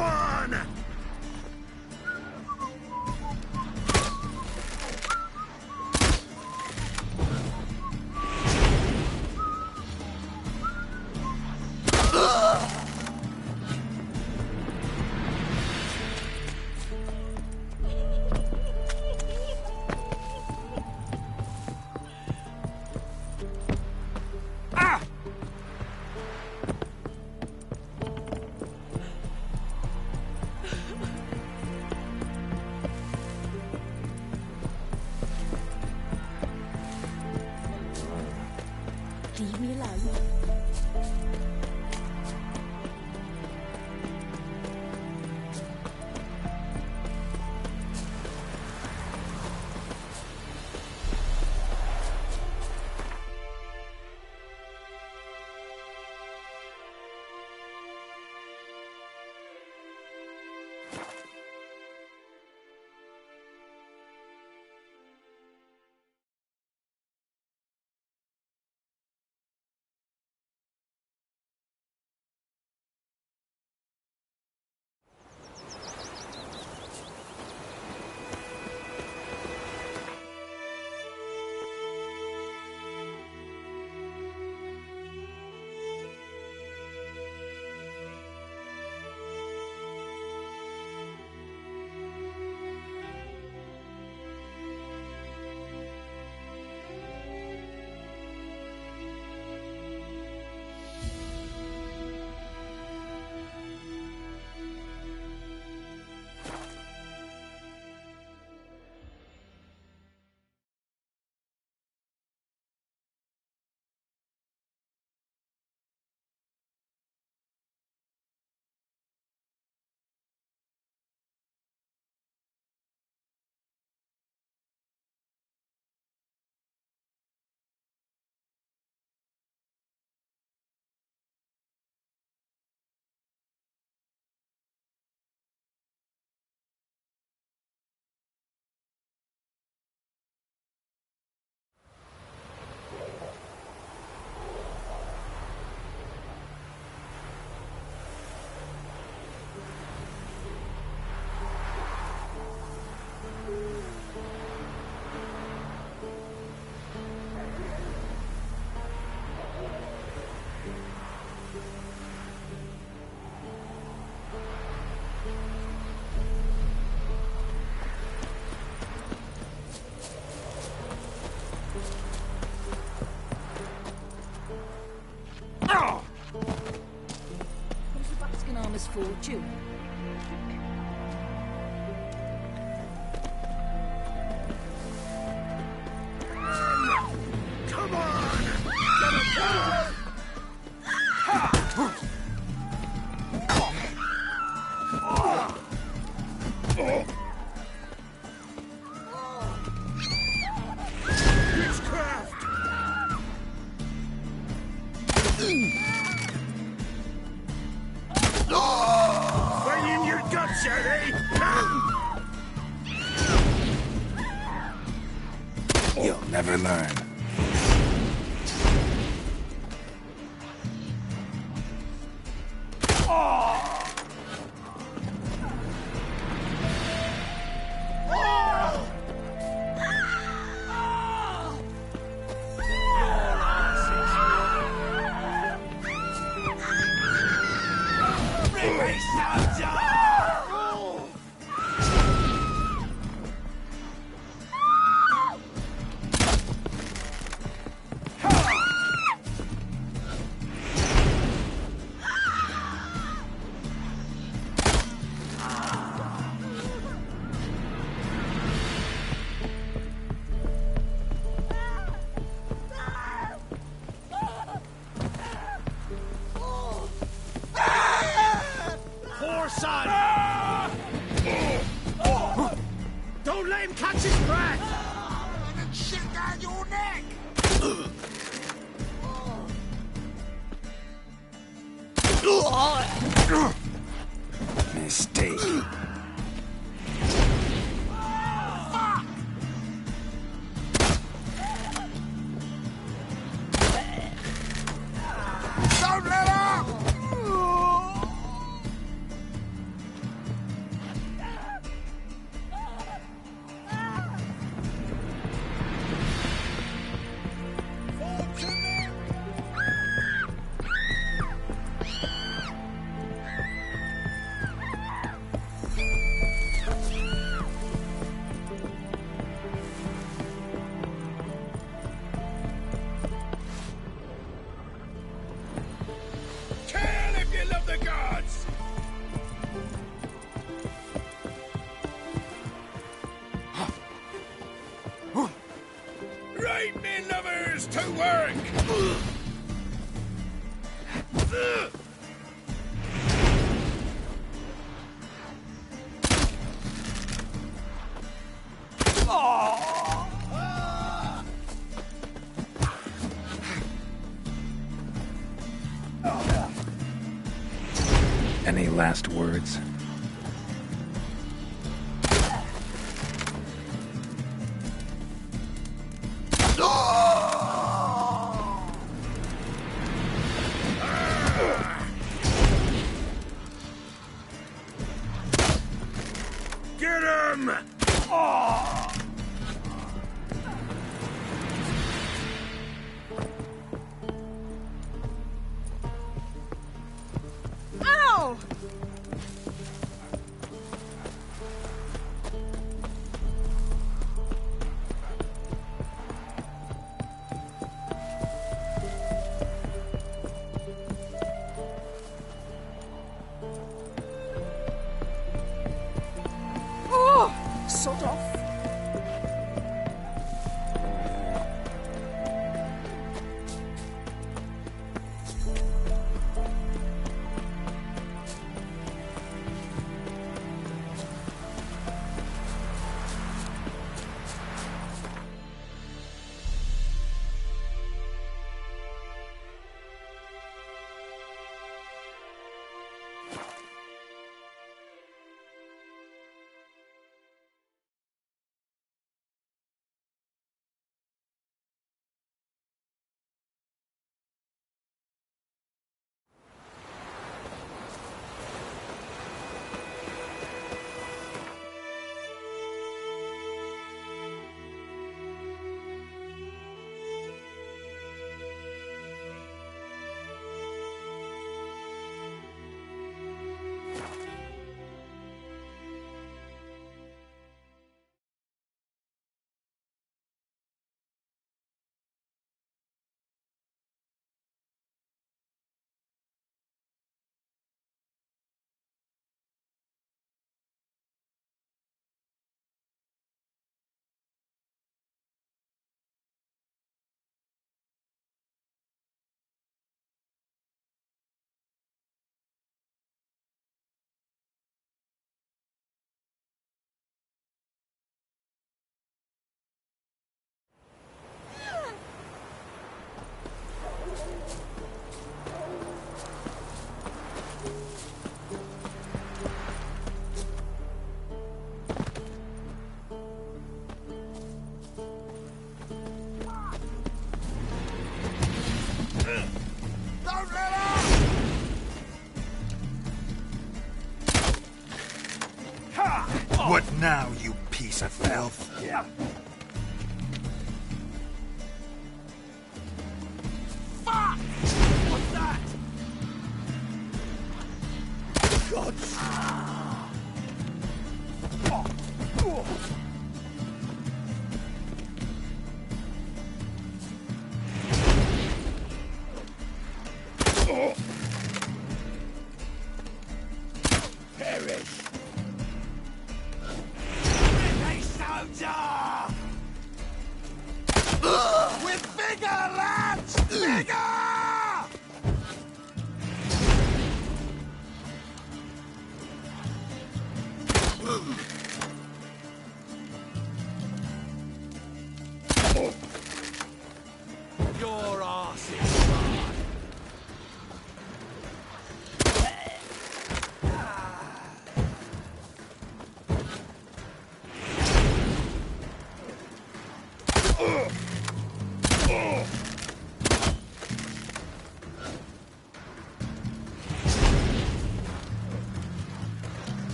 on! Leave me alone. Fortune. Come on! Get him! Witchcraft! Bring in your guts, Eddie! You'll never learn. Don't let him catch his breath! And shit down your neck! Mistake. Don't let up! orders to work! Any last words? Get him! Ow! Oh! Sort of. Don't let up! What now, you piece of filth? Yeah. Fuck! What's that? God! Perish! Soldier! With vigor, lads! Vigor! Your arse is mine.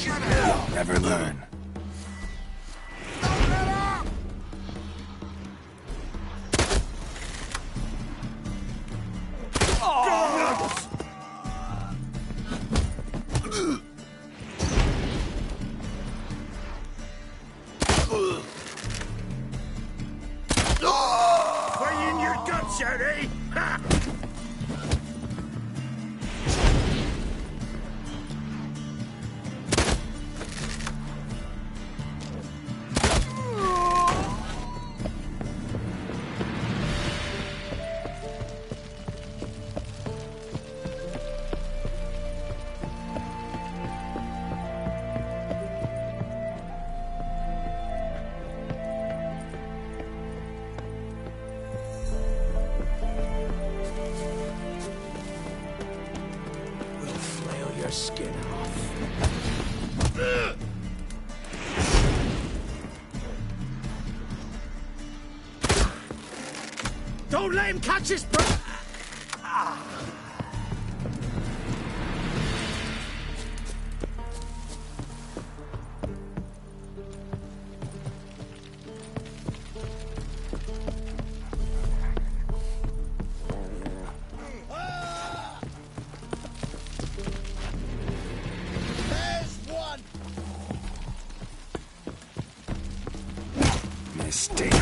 You'll never learn. your skin off. Don't let him catch his breath! There's one! Mistake.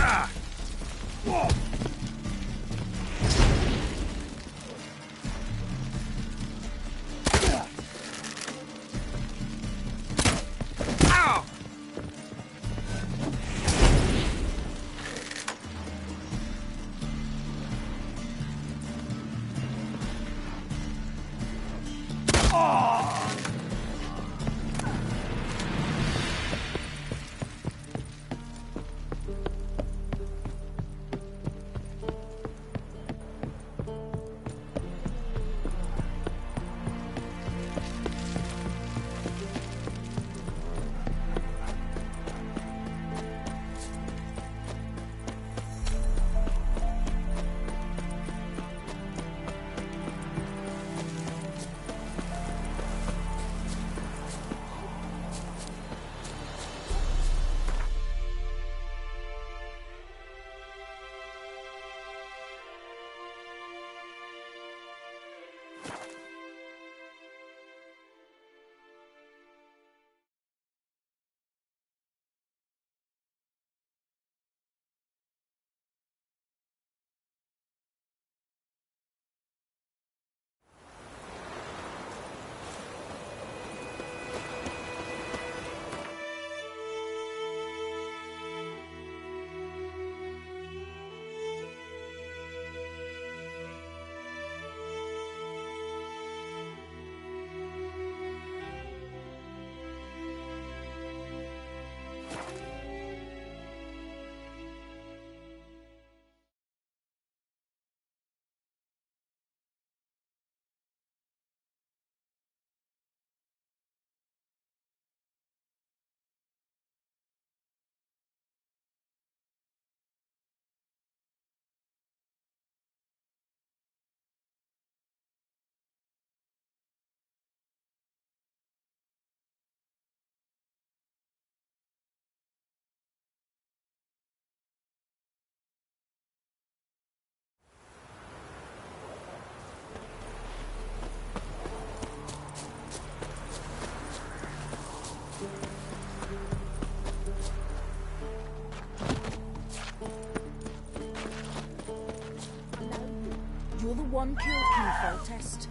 You're the one pure control test.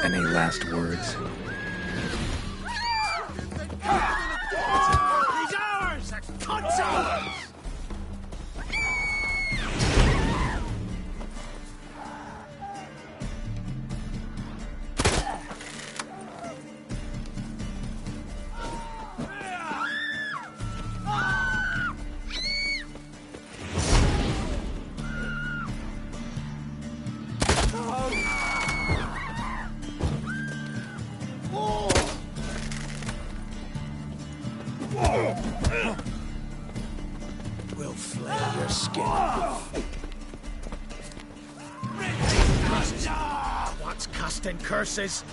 Any last words? He's ours! That cunt's ours! We'll flay your skin off. What's casting curses?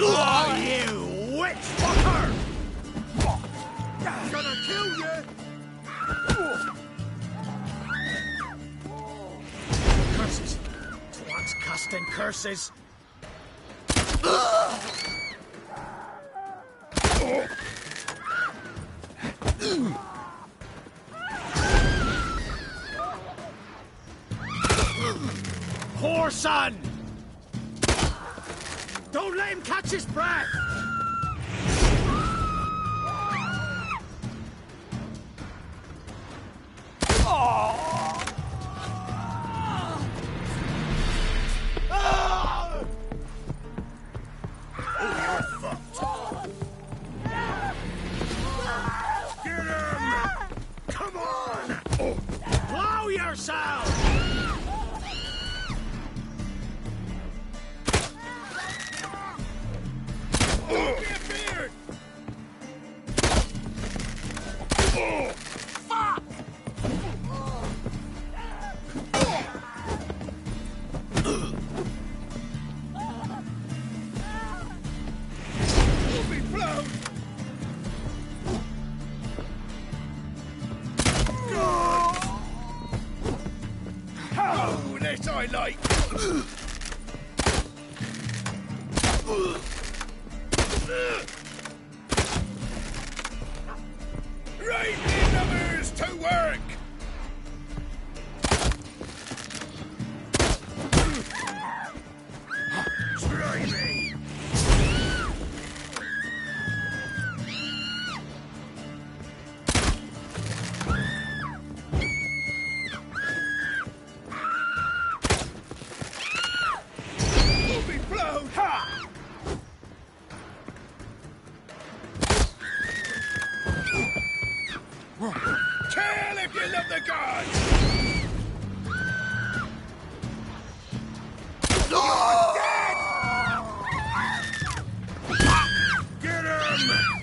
Oh, you witch fucker! Gonna kill you! Curses! Twats casting curses! Poor son! Don't let him catch his breath! You're I like! Right, the numbers to work! Try me! We'll be blown! Ha! Kill if you love the gods! You're dead! Get him!